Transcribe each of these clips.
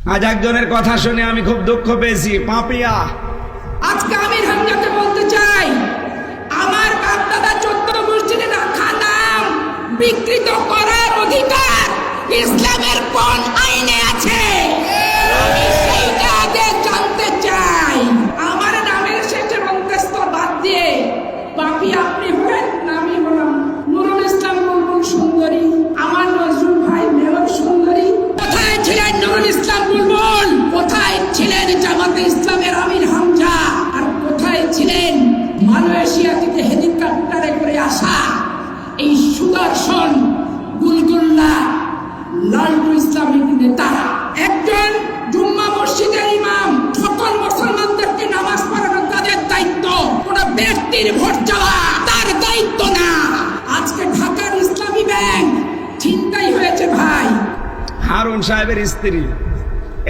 আজ একজনের কথা শুনে আমি খুব দুঃখ পেয়েছি। পাপিয়া আজকে আমি হামজাকে বলতে চাই, আমার বাপ দাদা 14 মসজিদে রাখা নাম বিকৃত করার অধিকার ইসলামের কোন আইনে আছে? আমি সেইটা আগে জানতে চাই। আমার নামের শেষে অন্তস্থ বাদ দিয়ে পাপি আপনি হলেন, আমি হলাম নুরুল ইসলাম বুলবুল সুন্দরী। আমার নজরুল ভাই মেয়র সুন্দরী। কোথায় ছিলেন নুরুল ইসলাম বুলবুল? কোথায় ছিলেন জামাতে ইসলামের আমির হামজা? আর কোথায় ছিলেন মালয়েশিয়া থেকে হেলিকপ্টারে করে আসা এই সুদর্শন গুলগুল্লা লালটু ইসলামিক নেতা? একজন জুম্মা মসজিদের ইমাম সকল মুসলমানদেরকে নামাজ পড়ানো তাদের দায়িত্ব, কোন ব্যক্তির ভোট চাওয়া তার দায়িত্ব না। আজকে ঢাকার ইসলামী ব্যাংক ছিনতাই হয়েছে ভাই। হারুন সাহেবের স্ত্রী,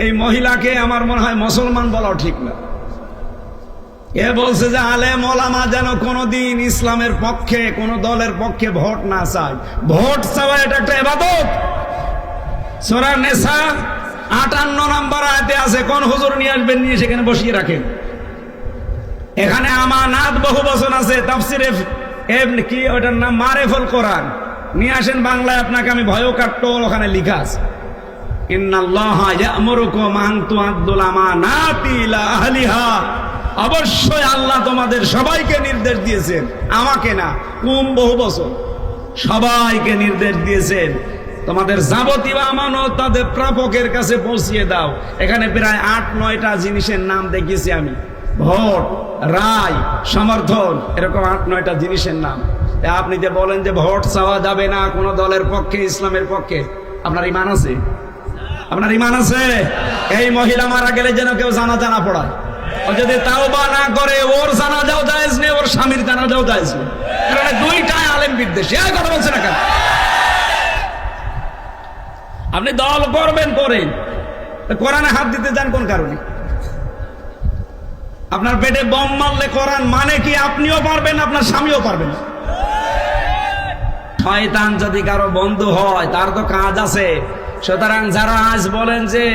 এই মহিলাকে আমার মনে হয় মুসলমান বলাও ঠিক না। এ বলছে যে আলেম ওলামা যেন কোনোদিন ইসলামের পক্ষে কোন দলের পক্ষে ভোট না চায়। ভোট চাওয়া এটা একটা ইবাদত। সূরা নিসা 58 নম্বর আয়াতে আছে, কোন হুজুর নিয়ে আসবেন, নিয়ে সেখানে বসিয়ে রাখেন। এখানে আমানাত বহু বচন আছে, তাফসিরে ইবনে কি ওটার নাম মারিফুল কোরআন, নিয়ে আসেন বাংলায়, আপনাকে আমি ভয়ও কাট্টো ওখানে লেখা আছে, ইন্নাল্লাহা ইয়া'মুরুকুম আন তু'আদ্দুল আমানাতি ইলা আহলিহা। অবশ্যই আল্লাহ তোমাদের সবাইকে নির্দেশ দিয়েছেন, আমাকে না, বহু বছর সবাইকে নির্দেশ দিয়েছেন, তোমাদের যাবতীয় আমানত তাদের প্রাপকের কাছে পৌঁছিয়ে দাও। এখানে প্রায় 8-9টা জিনিসের নাম দেখেছি আমি, ভোট, রায়, সমর্থন, এরকম 8-9টা জিনিসের নাম। আপনি যে বলেন যে ভোট চাওয়া যাবে না কোন দলের পক্ষে, ইসলামের পক্ষে, আপনার ঈমান আছে? আপনার ঈমান আছে? এই মহিলা মারা গেলে যেন কেউ জানাজা না পড়ায়। ও যদি তাওবা না করে, ওর জানাজাও জায়েজ নেই, ওর স্বামীর জানাজাও জায়েজ নেই, কারণ দুইটাই আলেম বিদ্বেষী। এই কথা বলছে না কেন? আপনি দল করবেন করেন, কোরআনে হাত দিতে যান কোন কারণে? আপনার পেটে বম মারলে কোরআন মানে কি আপনিও পারবেন, আপনার স্বামীও পারবেন। শয়তান যদি কারো বন্ধু হয় তার তো কাজ আছে। সুতরাং যারা আজ বলেন যে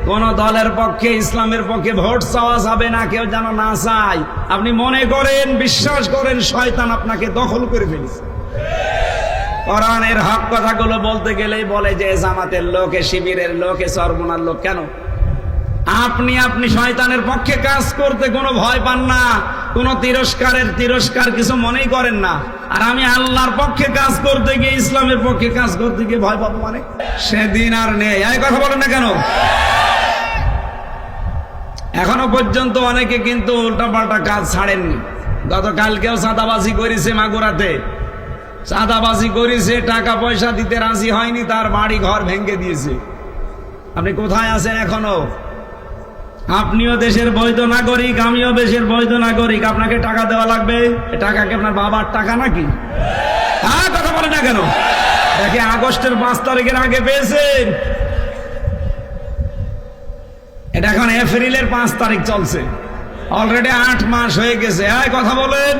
কোন দলের পক্ষে, ইসলামের পক্ষে ভোট চাওয়া যাবে না, কেউ যেন না চায়, আপনি মনে করেন, বিশ্বাস করেন, শয়তান আপনাকে দখল করে ফেলছে। কোরআনের হক কথাগুলো বলতে গেলেই বলে যে জামাতের লোক, শিবিরের লোক, চরমোনার লোক। কেন? আপনি শয়তানের পক্ষে কাজ করতে কোনো ভয় পান না, কোন তিরস্কার কিছু মনেই করেন না। আর আমি আল্লাহর পক্ষে কাজ করতে গিয়ে, ইসলামের পক্ষে কাজ করতে গিয়ে ভয় পাবো মানে? সেদিন আর নেই। এই কথা বলেন না কেন? এখনো পর্যন্ত অনেকে কিন্তু উল্টাপাল্টা কাজ ছাড়েননি। গতকালকেও চাঁদাবাজি করেছে মাগুরাতে, চাঁদাবাজি করেছে, টাকা পয়সা দিতে রাজি হয়নি, তার বাড়ি ঘর ভেঙে দিয়েছে। আপনি কোথায় আছেন এখনো? আপনিও দেশের বৈধ নাগরিক, আমিও দেশের বৈধ নাগরিক। আপনাকে টাকা দেওয়া লাগবে? টাকা কি আপনার বাবার টাকা নাকি? হ্যাঁ, কথা বলে না কেন? দেখে আগস্টের 5 তারিখের আগে পেয়েছেন, এটা এখন এপ্রিলের 5 তারিখ চলছে, অলরেডি 8 মাস হয়ে গেছে। এই কথা বলেন।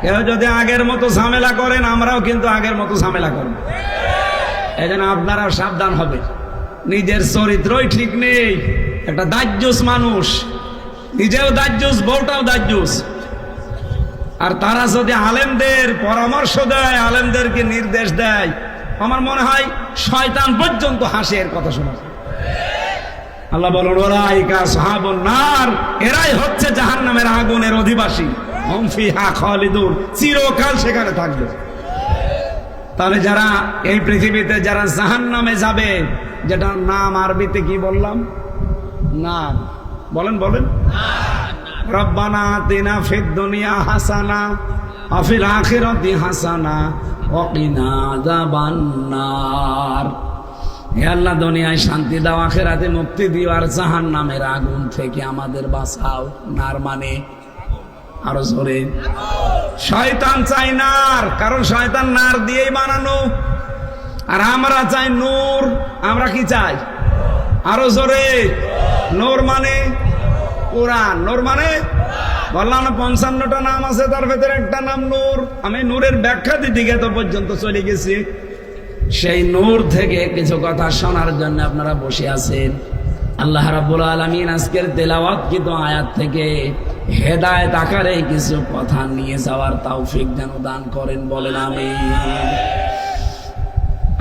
কেউ যদি আগের মতো ঝামেলা করেন, আমরাও কিন্তু আগের মতো ঝামেলা করব। এই জন্য আপনারা সাবধান হবে। নিজের চরিত্রই ঠিক নেই, একটা দাজ্জুস মানুষ, নিজেও দাজ্জুস, বউটাও দাজ্জুস। আর তারা যদি আলেমদের পরামর্শ দেয়, আলেমদেরকে নির্দেশ দেয়, আমার মনে হয় শয়তান পর্যন্ত হাসে এর কথা শোনা। আল্লাহ বলেন, উলাইকা আসহাবুন নার, এরাই হচ্ছে জাহান্নামের আগুনের অধিবাসী, হুম ফিহা খালিদুন, চিরকাল সেখানে থাকবে। তাহলে যারা এই পৃথিবীতে যারা জাহান্নামে যাবে, যেটা নাম আরবিতে কি বললাম? নার। বলেন রব্বানা আতিনা ফিদ দুনিয়া হাসানা ওয়া ফিল আখিরাতি হাসানা ওয়া কিনা আযাবান্নার। হে আল্লাহ, দুনিয়ায় শান্তি দাও, আখিরাতে মুক্তি দিও, আর জাহান্নামের আগুন থেকে আমাদের বাঁচাও। নার মানে আরো জোরে। শয়তান চাই নার, কারণ শয়তান নার দিয়েই বানানো, আর আমরা চাই নূর। আমরা কি চাই? আরো জোরে। নূর মানে কোরআন। নূর মানে বললাম না 55টা নাম আছে, তার ভেতরে একটা নাম নূর। আমি নূরের ব্যাখ্যা দিতে গিয়ে তো পর্যন্ত চলে গেছি। সেই নূর থেকে কিছু কথা শোনার জন্য আপনারা বসে আছেন। আল্লাহ রাব্বুল আলামিন আজকের তেলাওয়াতকৃত আয়াত থেকে হেদায়েত আকারে কিছু কথা নিয়ে যাওয়ার তৌফিক যেন দান করেন, বলেন আমিন।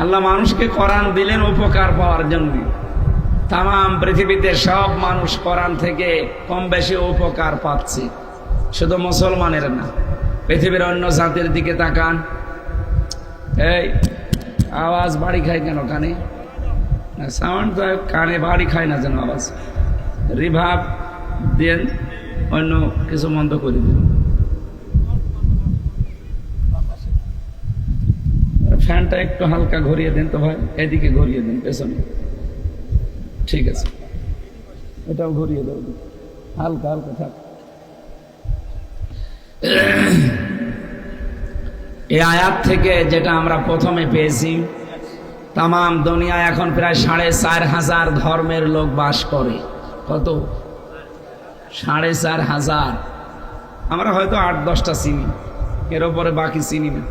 আল্লাহ মানুষকে কোরআন দিলেন উপকার পাওয়ার জন্য। তাম পৃথিবীতে সব মানুষ কোরআন থেকে কম বেশি উপকার পাচ্ছে, শুধু মুসলমানের না। পৃথিবীর অন্য জাতির দিকে তাকান। এই আওয়াজ বাড়ি খায় কেন কানে? সাউন্ড তো কানে বাড়ি খায় না যেন আওয়াজ। রিভাব দেন, অন্য কিছু বন্ধ করে দিন। ফ্যানটা একটু হালকা ঘুরিয়ে দেন তো ভাই, এদিকে ঘুরিয়ে দেন পেছনে। ঠিক আছে, এটাও ঘুরিয়ে দেবো, হালকা হালকা থাক। এই আয়াত থেকে যেটা আমরা প্রথমে পেয়েছি, তাম দুনিয়ায় এখন প্রায় 4,500 ধর্মের লোক বাস করে। কত? 4,500। আমরা হয়তো 8-10টা চিনি, এর উপরে বাকি চিনি না।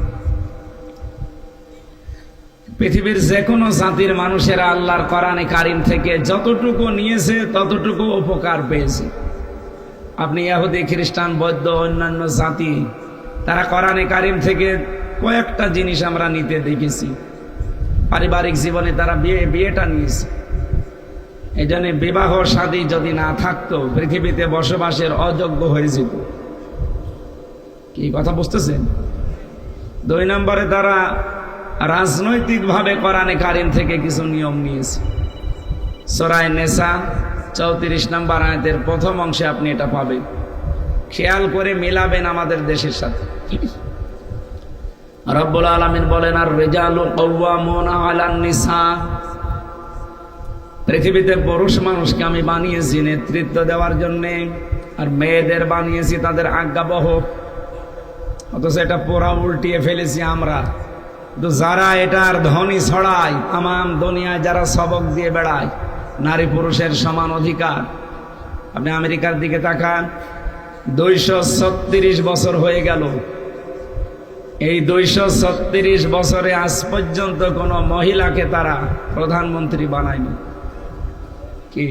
পৃথিবীর যে কোনো জাতির মানুষেরা আল্লাহর কোরআনে কারিম থেকে যতটুকু নিয়েছে ততটুকু উপকার পেয়েছে। আপনি ইহুদি, খ্রিস্টান, বৌদ্ধ, অন্যান্য জাতি, তারা কোরআনে কারিম থেকে কয়েকটা জিনিস আমরা নিতে দেখেছি। পারিবারিক জীবনে তারা বিয়েটা নিয়েছে। এই জন্য বিবাহ শাদী যদি না থাকতো পৃথিবীতে বসবাসের অযোগ্য হয়ে যেত। কি কথা বুঝতেছেন? 2 নম্বরে তারা রাজনৈতিকভাবে কোরআনে কারিম থেকে কিছু নিয়ম নিয়েছে। সূরা নিসা 34 নম্বর আয়াতের প্রথম অংশে আপনি এটা পাবেন। খেয়াল করে মেলাবেন আমাদের দেশের সাথে। রব্বুল আলামিন বলেন, আর রিজালু কাওয়ামুনা আলান নিসা। পৃথিবীতে পুরুষ মানুষকে আমি বানিয়েছি নেতৃত্ব দেওয়ার জন্যে, আর মেয়েদের বানিয়েছি তাদের আজ্ঞাবহ। অথচ এটা পুরা উল্টিয়ে ফেলেছি আমরা। কিন্তু যারা এটার ধ্বনি ছড়ায়, তাম দুনিয়ায় যারা সবক দিয়ে বেড়ায় নারী পুরুষের সমান অধিকার। আপনি আমেরিকার দিকে তাকান, 236 বছর হয়ে গেল। এই 236 বছরে আজ পর্যন্ত কোন মহিলাকে তারা প্রধানমন্ত্রী বানায়নি। কি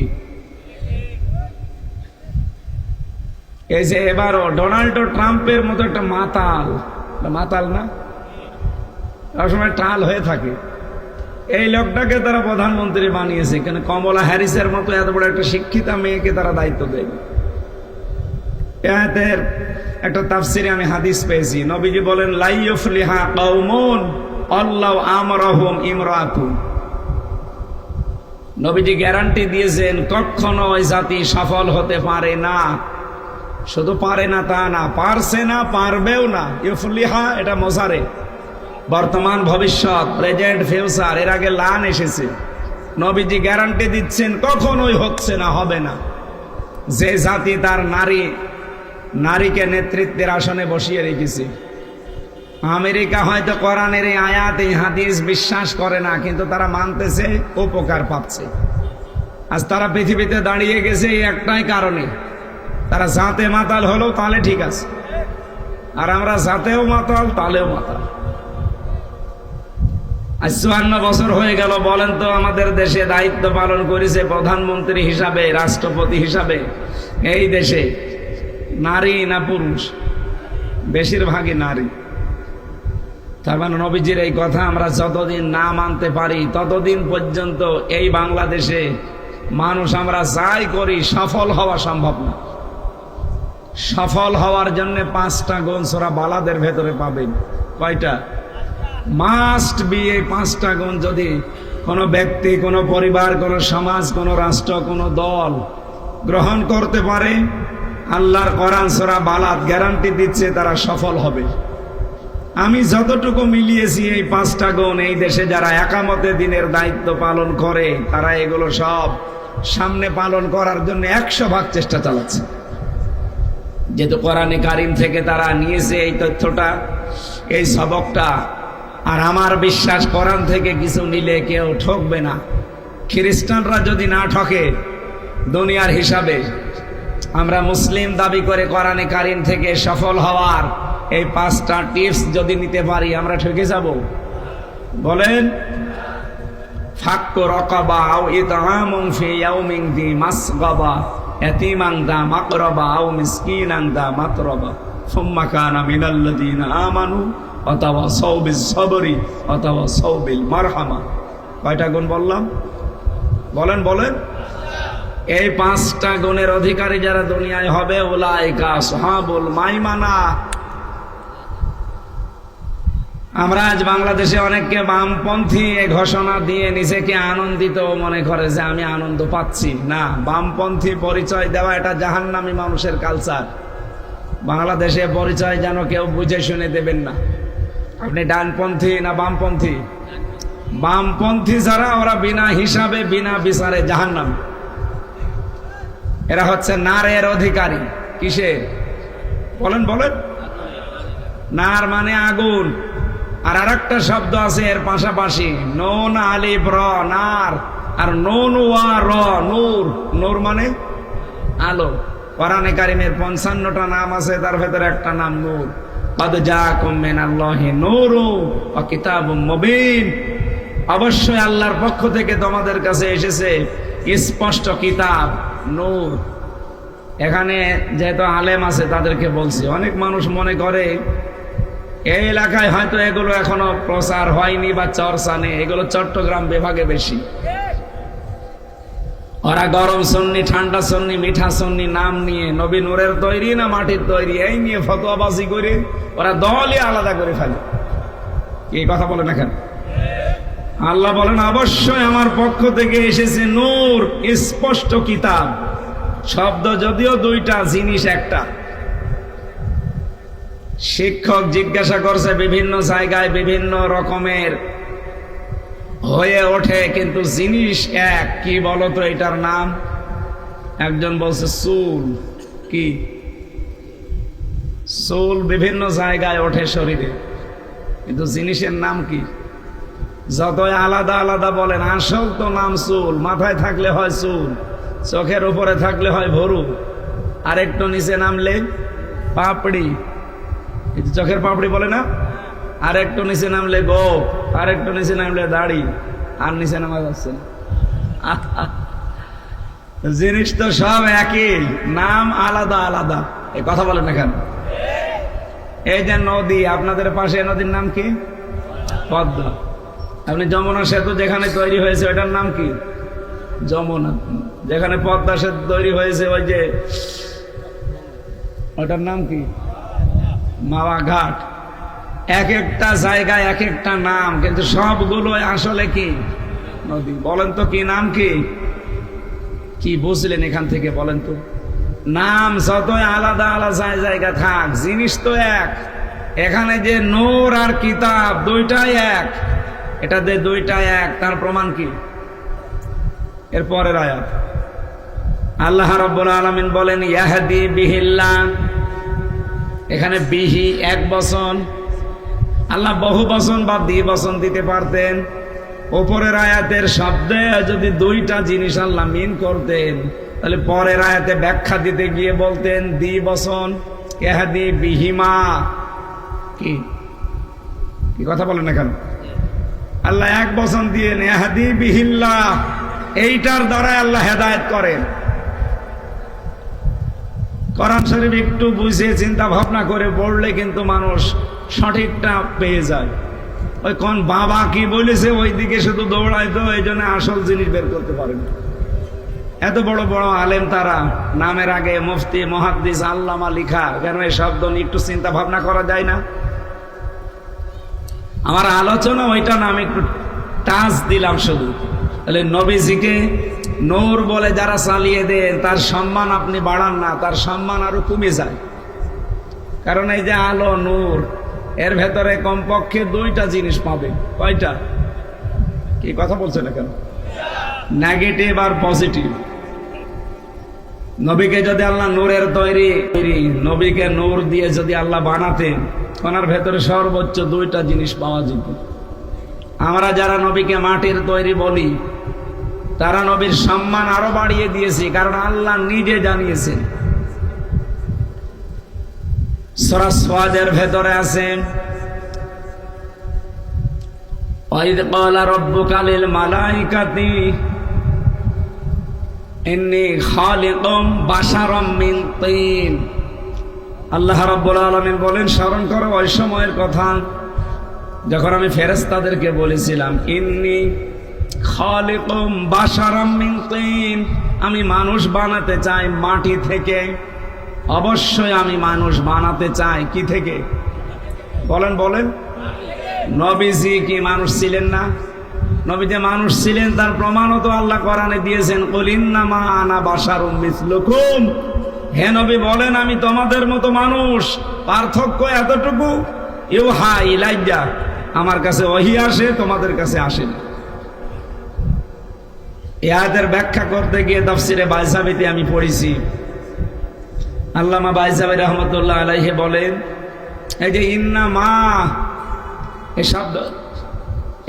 এই যে এবারও ডোনাল্ড ট্রাম্পের মতো একটা মাতাল, মাতাল না, সবসময় টাল হয়ে থাকে, এই লোকটাকে তারা প্রধানমন্ত্রী বানিয়েছে। কেন? কমলা হ্যারিসের মতো এত বড় একটা শিক্ষিতা মেয়েকে তারা দায়িত্ব দেয়। এর একটা তাফসিরে আমি হাদিস পেয়েছি, নবীজি বলেন, লা ইউফলিহা কওমুন আল্লাহু আমরাহুম ইমরাতুন। নবীজি গ্যারান্টি দিয়েছেন কখনো ওই জাতি সফল হতে পারে না। শুধু পারে না তা না, পারছে না, পারবেও না। ইউফলিহা এটা মোজারে, বর্তমান ভবিষ্যৎ, প্রেজেন্ট ফিউচার, এর আগে লান এসেছে। নবীজি গ্যারান্টি দিচ্ছেন কখনোই হচ্ছে না, হবে না। যে জাতি তার নারীকে নেতৃত্বের আসনে বসিয়ে রেখেছে। আমেরিকা হয়তো কোরআনের এই আয়াত, এই হাদিস বিশ্বাস করে না, কিন্তু তারা মানতেছে, উপকার পাচ্ছে। আজ তারা পৃথিবীতে দাঁড়িয়ে গেছে এই একটাই কারণে, তারা জাতে মাতাল হলো তাহলে ঠিক আছে, আর আমরা জাতেও মাতাল তালেও মাতাল। আজ 54 বছর হয়ে গেল। বলেন তো, আমাদের দেশে দায়িত্ব পালন করেছে প্রধানমন্ত্রী হিসাবে, রাষ্ট্রপতি হিসাবে এই দেশে নারী না পুরুষ? বেশিরভাগই নারী। তার মানে নবীজির এই কথা আমরা যতদিন না মানতে পারি ততদিন পর্যন্ত এই বাংলাদেশে মানুষ আমরা যাই করি সফল হওয়া সম্ভব না। সফল হওয়ার জন্য 5টা গুণ সূরা বালাদের ভেতরে পাবেন। কয়টা? Must be. এই 5টা গুণ যদি কোনো ব্যক্তি, কোনো পরিবার, কোনো সমাজ, কোনো রাষ্ট্র, কোনো দল গ্রহণ করতে পারে, আল্লাহর কোরআন সূরা বালাদ গ্যারান্টি দিচ্ছে তারা সফল হবে। আমি যতটুকু মিলিয়েছি এই 5টা গুণ, এই দেশে যারা একামতে দিনের দায়িত্ব পালন করে তারা এগুলো সব সামনে পালন করার জন্য 100 ভাগ চেষ্টা চালাচ্ছে। যেহেতু কোরআনে কারিম থেকে তারা নিয়েছে এই তথ্যটা, এই সবকটা, আর আমার বিশ্বাস কোরআন থেকে কিছু নিলে কেউ ঠকবে না। খ্রিস্টানরা যদি না ঠকে দুনিয়ার হিসাবে, আমরা মুসলিম দাবি করে কোরআনে কারিম থেকে সফল হওয়ার এই 5টা টিপস যদি নিতে পারি, আমরা ঠকে যাব? বলেন। ফাক্কু রাকাবা আও ইতআমুন ফি ইয়াউমিন যী মাসগাবা ইয়াতীমান যা মাকরাবা আও মিসকিনান যা মাতরাবা সুম্মা কানা মিনাল্লাযীনা আমানু ওয়া তাওয়াসাউ বিস সাবরি ওয়া তাওয়াসাউ বিল মারহামা। কয়টা গুণ বললাম? বলেন বলেন। এই 5টা গুণের অধিকারী যারা দুনিয়ায় হবে, উলাইকা আসহাবুল মাইমানা। আমরা আজ বাংলাদেশে অনেককে বামপন্থী এ ঘোষণা দিয়ে নিজেকে আনন্দিত মনে করে যে আমি আনন্দ পাচ্ছি। না, বামপন্থী পরিচয় দেওয়া এটা জাহান্নামী মানুষের কালচার। বাংলাদেশে পরিচয় যেন কেউ বুঝে শুনে দেবেন না। আপনি ডানপন্থী না বামপন্থী? বামপন্থী যারা, ওরা বিনা হিসাবে বিনা বিচারে জাহান্নামী। এরা হচ্ছে নারের অধিকারী। কিসের? বলেন বলেন। নার মানে আগুন। আর আরেকটা শব্দ আছে এর পাশাপাশি, নুন আলিফ র, নার, আর নুন ওয়া র, নূর। নূর মানে আলো। কোরআনে কারিমের 55টা নাম আছে, তার ভেতরে একটা নাম নূর। ক্বাদ জাআকুম মিনাল্লাহি নূরুন ওয়া কিতাবুম মুবিন। অবশ্যই আল্লাহর পক্ষ থেকে তোমাদের কাছে এসেছে স্পষ্ট কিতাব, নূর। এখানে যেহেতু আলেম আছে তাদেরকে বলছি, অনেক মানুষ মনে করে এই এলাকায় হয়তো এগুলো এখনো প্রচার হয়নি বা চর্চা নেই, এগুলো চট্টগ্রাম বিভাগে বেশি। ওরা গরম সুন্নি, ঠান্ডা সুন্নি, মিঠা সুন্নি নাম নিয়ে নবী নূরের তৈরি না মাটির তৈরি এই নিয়ে ফতোয়াবাজি করে ওরা দলই আলাদা করে ফেলে। এই কথা বলেন না কেন? আল্লাহ বলেন অবশ্যই আমার পক্ষ থেকে এসেছে নূর, স্পষ্ট কিতাব। শব্দ যদিও দুইটা, জিনিস একটা। শিক্ষক জিজ্ঞাসা করছে, বিভিন্ন জায়গায় বিভিন্ন রকমের হয়ে ওঠে, কিন্তু জিনিস এক। কি বলতো এটার নাম? একজন বলছে চুল। কি চুল? বিভিন্ন জায়গায় ওঠে শরীরে, কিন্তু জিনিসের নাম কি? যতই আলাদা আলাদা বলেন, আসল তো নাম চুল। মাথায় থাকলে হয় চুল, চোখের উপরে থাকলে হয় ভরু, আর একটু নিচে নামলে পাপড়ি। চোখের পাপড়ি বলে না? আর একটু নিচে নামলে গোপ, আর একটু নিচে নামলে দাড়ি, আর নিচে নামা যাচ্ছে না। জিনিস তো সব একই, নাম আলাদা আলাদা। এই কথা বলেন না কেন? এই যে নদী, আপনাদের পাশে নদীর নাম কি? পদ্মা। আপনি যমুনা সেতু যেখানে তৈরি হয়েছে ওইটার নাম কি? যমুনা। যেখানে পদ্মা সেতু তৈরি হয়েছে ওই যে ওটার নাম কি? মাওয়া ঘাট। এক একটা জায়গায় এক একটা নাম, কিন্তু সবগুলো আসলে কি? নদী। বলেন তো কি নাম? কি কি বুঝলেন এখান থেকে? বলেন তো। নাম যতই আলাদা আলাদা জায়গা থাক, জিনিস তো এক। এখানে যে নূর আর কিতাব দুইটাই এক, এটা যে দুইটা এক তার প্রমাণ কি? এর পরের আয়াত আল্লাহ রাব্বুল আলামিন বলেন ইয়াহদি বিহিল্লাহ। এখানে বিহি এক বচন, আল্লাহ বহু বচন বা দ্বিবচন দিতে পারতেন। উপরের আয়াতের শব্দে যদি দুইটা জিনিস আল্লাহ মিন করতেন, তাহলে পরের আয়াতে ব্যাখ্যা দিতে গিয়ে বলতেন দ্বিবচন, ইয়াহদি বিহিমা। কি কি কথা বলেন না কেন? আল্লাহ এক বচন দিয়ে ইয়াহদি বিহিল্লাহ, এইটার দ্বারা আল্লাহ হেদায়েত করেন। কোরআন শরীফ একটু বুঝে চিন্তা ভাবনা করে পড়লে কিন্তু মানুষ সঠিকটা পেয়ে যায়। ওই কোন বাবা কি বলেছে ওই দিকে শুধু দৌড়াইতো, এই জন্য আসল জিনিস বের করতে পারেন। এত বড় বড় আলেম, তারা নামের আগে মুফতি, মুহাদ্দিস, আল্লামা লিখা, কেন এই শব্দ নিয়ে একটু চিন্তা ভাবনা করা যায় না? আমার আলোচনা ওইটা না, আমি একটু টাচ দিলাম শুধু। তাহলে নবীজিকে নূর বলে যারা চালিয়ে দেন, তার সম্মান আপনি বাড়ান না, তার সম্মান আরো কমে যায়। কারণ এই যে আলো, নূর, এর ভেতরে কমপক্ষে দুইটা জিনিস পাবে। কয়টা? কি কথা বলছে না কেন? নেগেটিভ আর পজিটিভ। নবীকে যদি আল্লাহ নূরের তৈরি, নবীকে নূর দিয়ে যদি আল্লাহ বানাতেন, ওনার ভেতরে সর্বোচ্চ দুইটা জিনিস পাওয়া যেত। আমরা যারা নবীকে মাটির তৈরি বলি, তারা নবীর সম্মান আরো বাড়িয়ে দিয়েছে, কারণ আল্লাহ নিজে জানিয়েছেন। সূরা সাদের ভেতরে আছে ওয়াইদ ক্বালা রাব্বুকা লিল মালাইকাতি ইন্নী খালিকুম বাশারাম মিন তিন। আল্লাহ রাব্বুল আলামিন বলেন, স্মরণ করো ওই সময়ের কথা যখন আমি ফেরেশতাদেরকে বলেছিলাম ইন্নী খালিকুম বাশারাম মিন তিন, আমি মানুষ বানাতে চাই মাটি থেকে। অবশ্যই আমি মানুষ বানাতে চাই কি থেকে? বলেন বলেন। নবীজি কি মানুষ ছিলেন না? নবী যে মানুষ ছিলেন তার প্রমাণও তো আল্লাহ কোরআনে দিয়েছেন, কুল ইন্নামা আনা বাশারুম মিসলুকুম। হে নবী বলেন, আমি তোমাদের মতো মানুষ, পার্থক্য এতটুকু, ইউহা ইলাইয়া, আমার কাছে ওহী আসে, তোমাদের কাছে আসে না। এই আয়াতের ব্যাখ্যা করতে গিয়ে তাফসিরে বাইসাবিতে আমি পড়েছি, আল্লামা বাইসাবি রহমতুল্লাহ আলাইহি বলেন, এই যে ইন্নামা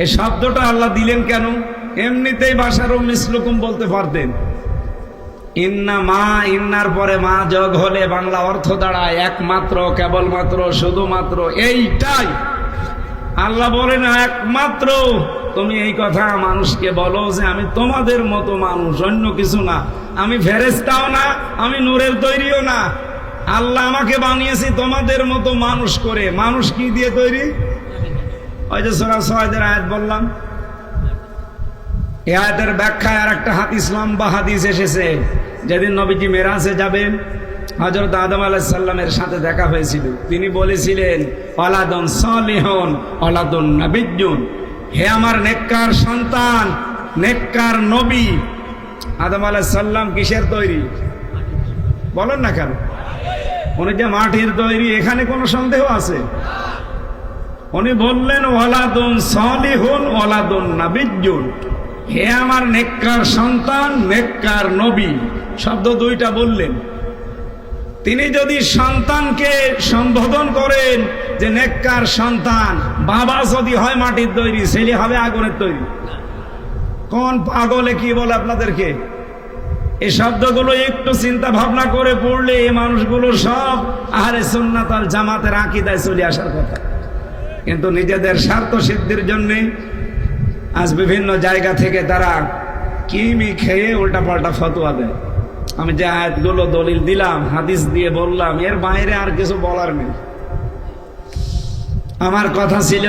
এই শব্দটা আল্লাহ দিলেন কেন? এমনিতেই বাশারুম মিসলুকুম বলতে পারতেন। ইন্নামা, ইন্নার পরে মা যোগ হলে বাংলা অর্থ দাঁড়ায় একমাত্র, কেবলমাত্র, শুধুমাত্র, এইটাই। আল্লাহ বলেন একমাত্র তুমি এই কথা মানুষকে বলো যে আমি তোমাদের মতো মানুষ, অন্য কিছু না। আমি ফেরেশতাও না, আমি নূরের তৈরিও না। আল্লাহ আমাকে বানিয়েছি তোমাদের মতো মানুষ করে। মানুষ কি দিয়ে তৈরি? ওই যে সূরা সওয়াদের আয়াত বললাম, এই আয়াতের ব্যাখ্যায় আর একটা হাদিস, লম্বা হাদিস এসেছে। যেদিন নবীজি মেরাজে যাবেন, হযরত আদম আলাইহিস সালামের সাথে দেখা হয়েছিল। তিনি বলেছিলেন, ওয়ালাদুন সালিহুন ওয়ালাদুন নাবিয়্যুন, হে আমার নেককার সন্তান, নেককার নবী। আদম আলাইহিস সালাম কিসের তৈরি? বলেন না কেন? উনি যে মাটির তৈরি, এখানে কোনো সন্দেহ আছে? উনি বললেন ওয়ালাদুন সালিহুন ওয়ালাদুন নাবিয়্যুন, হে আমার নেককার সন্তান, নেককার নবী, শব্দ দুইটা বললেন। তিনি যদি সন্তানকে সম্বোধন করেন যে নেককার সন্তান, বাবা যদি হয় মাটির তৈরি, ছেলে হবে আগুনের তৈরি। কোন পাগলে কি বলে আপনাদেরকে? এই শব্দগুলো একটু চিন্তা ভাবনা করে পড়লে এই মানুষগুলো সব আহলে সুন্নাত ওয়াল জামাতের আকীদায় চলে আসার কথা। কিন্তু নিজেদের স্বার্থ সিদ্ধির জন্য আজ বিভিন্ন জায়গা থেকে তারা কিমি খেয়ে উল্টাপাল্টা ফতোয়া দেয়। আমি যে আয়াতগুলো দলিল দিলাম, হাদিস দিয়ে বললাম, এর বাইরে আর কিছু বলার নেই। আমার কথা ছিল,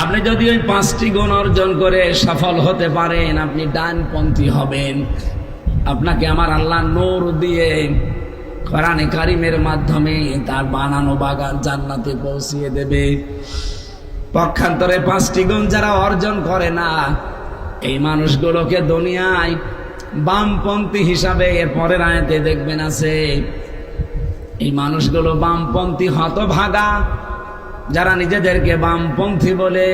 আপনি যদি ওই 5টি গুণ অর্জন করে সফল হতে পারেন, আপনি ডানপন্থী হবেন। আপনাকে আমার আল্লাহ নূর দিয়ে কোরআনে কারিমের মাধ্যমে তার বানানো বাগান জান্নাতে পৌঁছিয়ে দেবে। পক্ষান্তরে 5টি গুণ যারা অর্জন করে না, এই মানুষগুলোকে দুনিয়ায় বামপন্থী হিসাবে এর পরের আয়াতে দেখবেন আছে। এই মানুষগুলো বামপন্থী হতভাগা, যারা নিজেদেরকে বামপন্থী বলে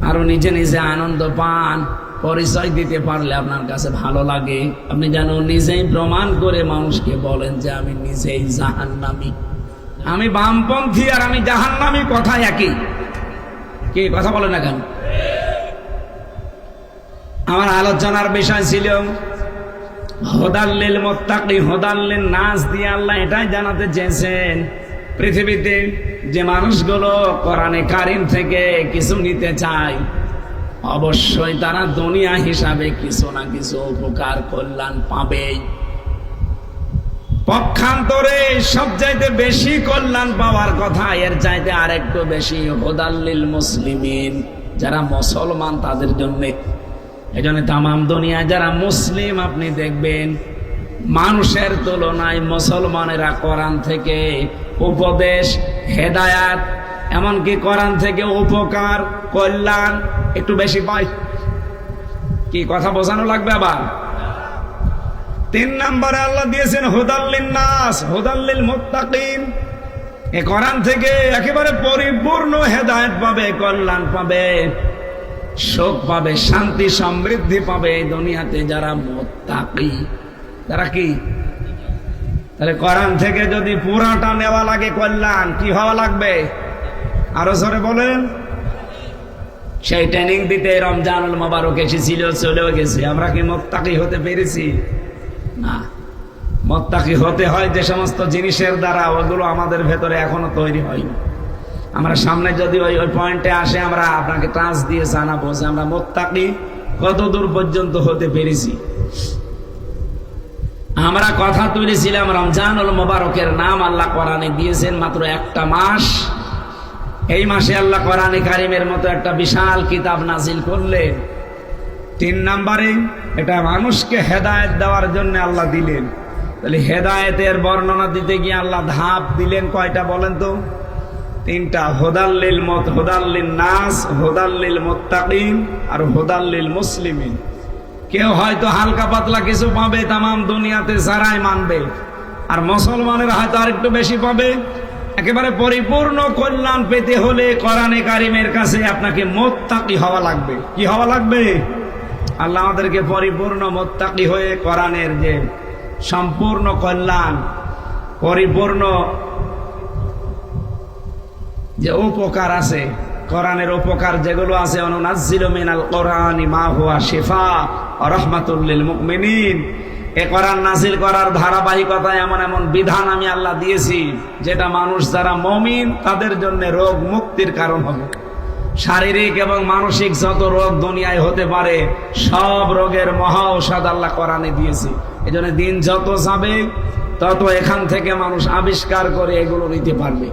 আরো নিজে নিজে আনন্দ পান। পরিচয় দিতে পারলে আপনার কাছে ভালো লাগে। আপনি যেন নিজেই প্রমাণ করে মানুষকে বলেন যে আমি নিজেই জাহান্নামী, আমি বামপন্থী আর আমি জাহান্নামী, কথা একই। কি কথা বলে না কেন? আমার আলোচনার বিষয় ছিল হুদাল্লিল মুত্তাকি, হুদাল্লিন নাস দিয়ে আল্লাহ এটাই জানাতে চেয়েছেন, পৃথিবীতে যে মানুষগুলো কোরআনে কারিম থেকে কিছু নিতে চায়, অবশ্যই তারা দুনিয়া হিসাবে কিছু না কিছু উপকার কল্যাণ পাবেই। পক্ষান্তরে সবচাইতে বেশি কল্যাণ পাওয়ার কথা, এর চাইতে আরেকটু বেশি হুদাল্লিল মুসলিমিন, যারা মুসলমান তাদের জন্য। এই জন্য তামাম দুনিয়ায় যারা মুসলিম আপনি দেখবেন, মানুষের তুলনায় মুসলমানেরা কোরআন থেকে উপদেশ, হেদায়াত, এমনকি কোরআন থেকে উপকার, কল্যাণ একটু বেশি পায়। কি কথা বোঝানো লাগবে? আবার 3 নম্বরে আল্লাহ দিয়েছেন হুদাল্লিন নাস, হুদাল্লিল মুত্তাকিন। এই কোরআন থেকে একেবারে পরিপূর্ণ হেদায়েত পাবে, কল্যাণ পাবে, সুখ পাবে, শান্তি সমৃদ্ধি পাবে এই দুনিয়াতে যারা মুত্তাকি। তারা কি? তাহলে কোরআন থেকে যদি পুরাটা নেওয়া লাগে কল্যাণ, কি হওয়া লাগবে? আরো জোরে বলেন। সেই ট্রেনিং দিতে রমজানুল মোবারক এসেছিল, চলেও গেছে। আমরা কি মুত্তাকি হতে পেরেছি? না। মুত্তাকি হতে হয় যে সমস্ত জিনিসের দ্বারা, ওগুলো আমাদের ভেতরে এখনো তৈরি হয়নি। আমরা সামনে যদি ওই পয়েন্টে আসে আমরা আপনাকে টাচ দিয়ে জানাবো যে আমরা মুত্তাকি কত দূর পর্যন্ত হতে পেরেছি। আমরা কথা তুলেছিলাম রমজানুল মোবারকের নাম আল্লাহ কোরআনে দিয়েছেন মাত্র একটা মাস। এই মাসে আল্লাহ কোরআনে কারিমের মতো একটা বিশাল কিতাব নাজিল করলেন। 3 নম্বরে এটা মানুষকে হেদায়েত দেওয়ার জন্য আল্লাহ দিলেন। তাহলে হেদায়েতের বর্ণনা দিতে গিয়ে আল্লাহ ধাপ দিলেন কয়টা বলেন তো? 3টা। হুদাল্লিল নাস, হুদাল্লিল মুত্তাকিন আর হুদাল্লিল মুসলিমিন। কেউ হয়তো হালকা পাতলা কিছু পাবে তামাম দুনিয়াতে যারাই মানবে, আর মুসলমানের হয়তো আরেকটু বেশি পাবে। একেবারে পরিপূর্ণ কল্যাণ পেতে হলে কোরআনে কারিমের কাছে আপনাকে মুত্তাকি হওয়া লাগবে। কি হওয়া লাগবে? আল্লাহ আমাদেরকে পরিপূর্ণ মুত্তাকি হয়ে কোরআনের যে সম্পূর্ণ কল্যাণ, পরিপূর্ণ যে উপকার আছে, কোরআনের উপকার যেগুলো আছে, অনুনাজ্জিলু মিনাল কোরআনি মা হুয়া শিফা ওয়া রাহমাতুল লিল মুমিনিন। এই কোরআন নাজিল করার ধারাবাহিকতায় এমন এমন বিধান আমি আল্লাহ দিয়েছি যেটা মানুষ যারা মুমিন তাদের জন্য রোগ মুক্তির কারণ হবে। শারীরিক এবং মানসিক যত রোগ দুনিয়ায় হতে পারে সব রোগের মহা ঔষধ আল্লাহ কোরআনে দিয়েছি। এজন্য দিন যত যাবে তত এখান থেকে মানুষ আবিষ্কার করে এগুলো নিতে পারবে।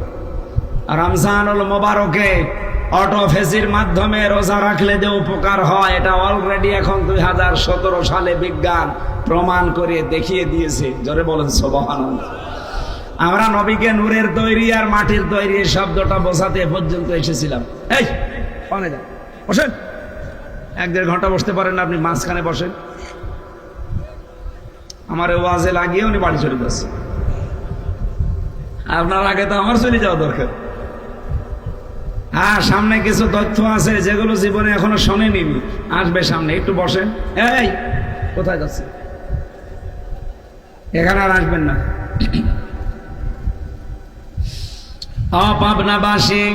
রমজানুল মোবারকে অটোফেজির মাধ্যমে রোজা রাখলে যে উপকার হয় এটা অলরেডি এখন 2017 সালে বিজ্ঞান প্রমাণ করে দেখিয়ে দিয়েছে। জোরে বলেন সুবহানাল্লাহ। আমরা নবীকে নূরের তৈরি আর মাটির তৈরি এই শব্দটা বোঝাতে পর্যন্ত এসেছিলাম। এই পানে যান, বসেন। 1-1.5 ঘন্টা বসতে পারেন না আপনি? মাঝখানে বসেন। আমার ওয়াজে লাগিয়ে উনি বাড়ি চলে যাচ্ছে। আপনার আগে তো আমার চলে যাওয়া দরকার। হ্যাঁ, সামনে কিছু তথ্য আছে যেগুলো জীবনে এখনো শোনেনি, আসবে সামনে। একটু বসেন। এই কোথায় যাচ্ছে? এখানে আর আসবেন না। পাবনাবাসী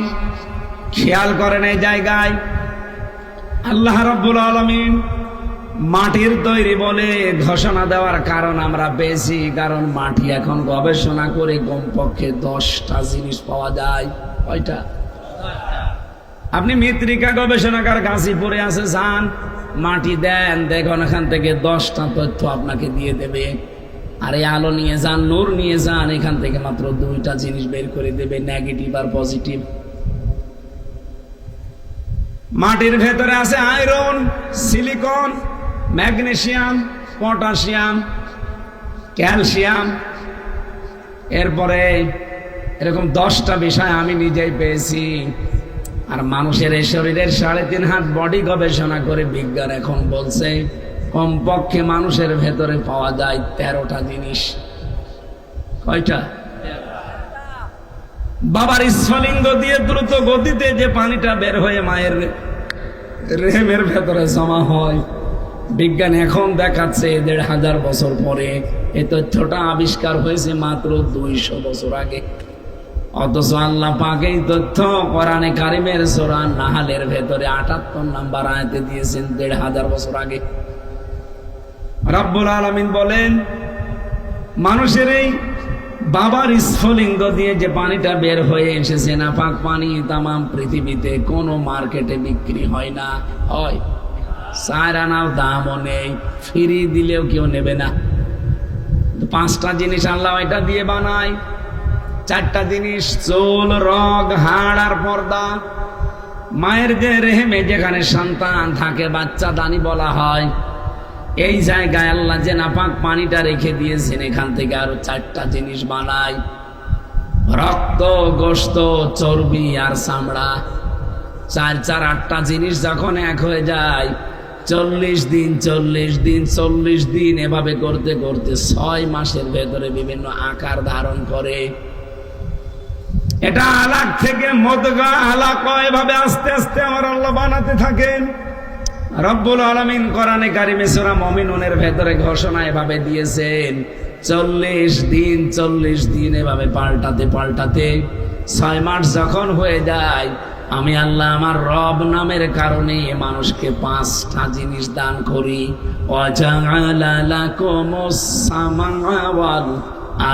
খেয়াল করেন এই জায়গায় আল্লাহ রাব্বুল আলামিন মাটির তৈরি বলে ঘোষণা দেওয়ার কারণ আমরা পেয়েছি। কারণ মাটি এখন গবেষণা করে কমপক্ষে 10টা জিনিস পাওয়া যায়। কয়টা? আপনি মৃত্তিকা গবেষণাগার গাজীপুরে আছে, যান, মাটি দেন, দেখুন এখান থেকে 10টা তথ্য আপনাকে দিয়ে দেবে। আর এই আলো নিয়ে যান, নূর নিয়ে যান, এখান থেকে মাত্র 2টা জিনিস বের করে দেবে, নেগেটিভ আর পজিটিভ। মাটির ভেতরে আছে iron, silicon, magnesium, potassium, calcium. এরপরে এরকম 10টা বিষয় আমি নিজেই পেয়েছি। আর মানুষের এই শরীরের 3.5 হাত বডি গবেষণা করে বিজ্ঞান এখন বলছে কমপক্ষে মানুষের ভেতরে পাওয়া যায় 13টা জিনিস। কয়টা? বাবার স্ফলিঙ্গ দিয়ে দ্রুত গতিতে যে পানিটা বের হয়ে মায়ের রেহেমের ভেতরে জমা হয়, বিজ্ঞান এখন দেখাচ্ছে 1500 বছর পরে এই তথ্যটা আবিষ্কার হয়েছে মাত্র 200 বছর আগে। অথচ আল্লাহ পাক এই তথ্য কোরআনে কারিমের সূরা নাহলের ভেতরে 78 নম্বর আয়াতে দিয়েছেন 1500 বছর আগে। রব্বুল আলামিন বলেন মানুষের এই বাবার স্ফলিঙ্গ দিয়ে যে পানিটা বের হয়ে এসেছে, নাপাক পানি তামাম পৃথিবীতে কোনো মার্কেটে বিক্রি হয় না। হয় 4 আনাও দামও নেই, ফ্রি দিলেও কেউ নেবে না। 5টা জিনিস আল্লাহ এটা দিয়ে বানায়। 4টা জিনিস, চুল, রগ, হাড় আর পর্দা। মায়ের যে রেহেমে যেখানে সন্তান থাকে বাচ্চা দানি বলা হয়, এই জায়গায় আল্লাহ যে নাপাক পানিটা রেখে দিয়েছেন এখান থেকে আরো 4টা জিনিস বানায়। রক্ত, গোশত, চর্বি আর চামড়া। 4 8টা জিনিস যখন এক হয়ে যায় 40 দিন এভাবে করতে করতে 6 মাসের ভেতরে বিভিন্ন আকার ধারণ করে। এটা আলাক থেকে মদগা, আলাকা, এভাবে আস্তে আস্তে আমার আল্লাহ বানাতে থাকেন। রব্বুল আলামিন কোরআনে কারিমে সূরা মুমিনুনের ভেতরে ঘোষণা এভাবে দিয়েছেন 40 দিন এভাবে পাল্টাতে 6 মাস যখন হয়ে যায় আমি আল্লাহ আমার রব নামের কারণে মানুষকে 5টা জিনিস দান করি। ওয়াজআলা লাকুমুস সামআ ওয়াল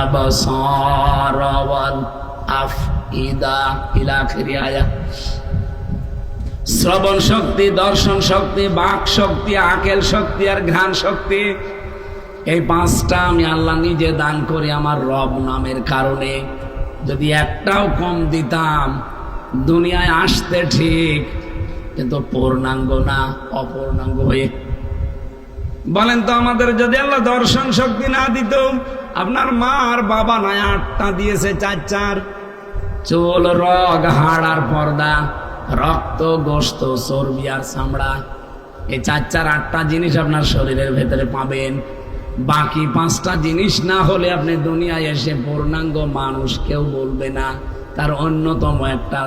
আবসারা ওয়াল ইদা ইলা আখিরি আয়া। শ্রবণ শক্তি, দর্শন শক্তি, বাক শক্তি, আকেল শক্তি আর ঘ্রাণ শক্তি, এই পাঁচটা আমি আল্লাহ নিজে দান করি আমার রব নামের কারণে। যদি একটাও কম দিতাম দুনিয়ায় আসতে ঠিক, কিন্তু পূর্ণাঙ্গ না, অপূর্ণাঙ্গ হয়ে। বলেন তো, আমাদের যদি আল্লাহ দর্শন শক্তি না দিত, আপনার মা আর বাবা নয় 8টা দিয়েছে, 4 চুল, রগ, হাড় আর পর্দা, রক্ত, গোশত, চর্বি আর চামড়া, এই 4 8টা জিনিস আপনার শরীরের ভেতরে পাবেন। বাকি 5টা জিনিস না হলে আপনি দুনিয়ায় এসে পূর্ণাঙ্গ মানুষ কেউ বলবে না। তার অন্যতম একটা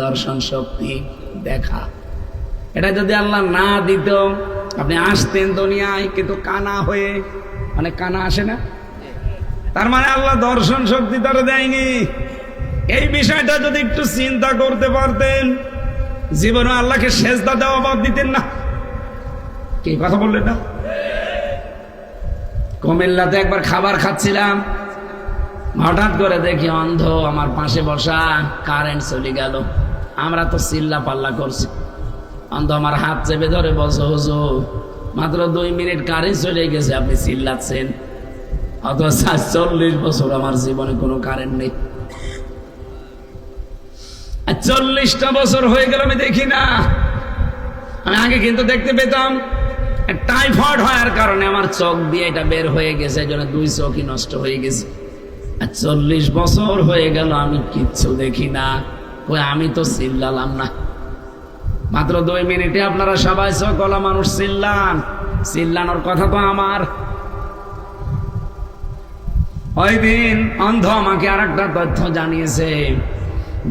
দর্শন শক্তি, দেখা। এটা যদি আল্লাহ না দিত, আপনি আসতেন দুনিয়ায় কিন্তু কানা হয়ে। মানে কানা আসে না, তার মানে আল্লাহ দর্শন শক্তি তার দেয়নি। এই বিষয়টা যদি একটু চিন্তা করতে পারতেন, জীবনে আল্লাহকে সেজদা দেওয়া বাদ দিতেন না। কি কথা বললেন না? কুমিল্লাতে একবার খাবার খাচ্ছিলাম, হঠাৎ করে দেখি অন্ধ আমার পাশে বসা, কারেন্ট চলে গেল। আমরা তো চিল্লা পাল্লা করছি, অন্ধ আমার হাত চেপে ধরে বসো, হুজুর মাত্র 2 মিনিট কারেন্ট চলে গেছে, আপনি চিল্লাচ্ছেন। অথচ 40 বছর আমার জীবনে কোনো কারেন্ট নেই। 40টা বছর হয়ে গেল আমি দেখি না। আমি আগে কিন্তু দেখতে পেতাম। টাইফয়েড হওয়ার কারণে আমার চোখ দিয়ে এটা বের হয়ে গেছে, এই জন্য 2 চোখই নষ্ট হয়ে গেছে। 40 বছর হয়ে গেল আমি কিচ্ছু দেখি না। কই, আমি তো চিল্লালাম না। মাত্র 2 মিনিটে আপনারা সবাই চোখওয়ালা মানুষ চিল্লান। চিল্লানোর কথা তো আমার। ওই দিন অন্ধ আমাকে আর একটা তথ্য জানিয়েছে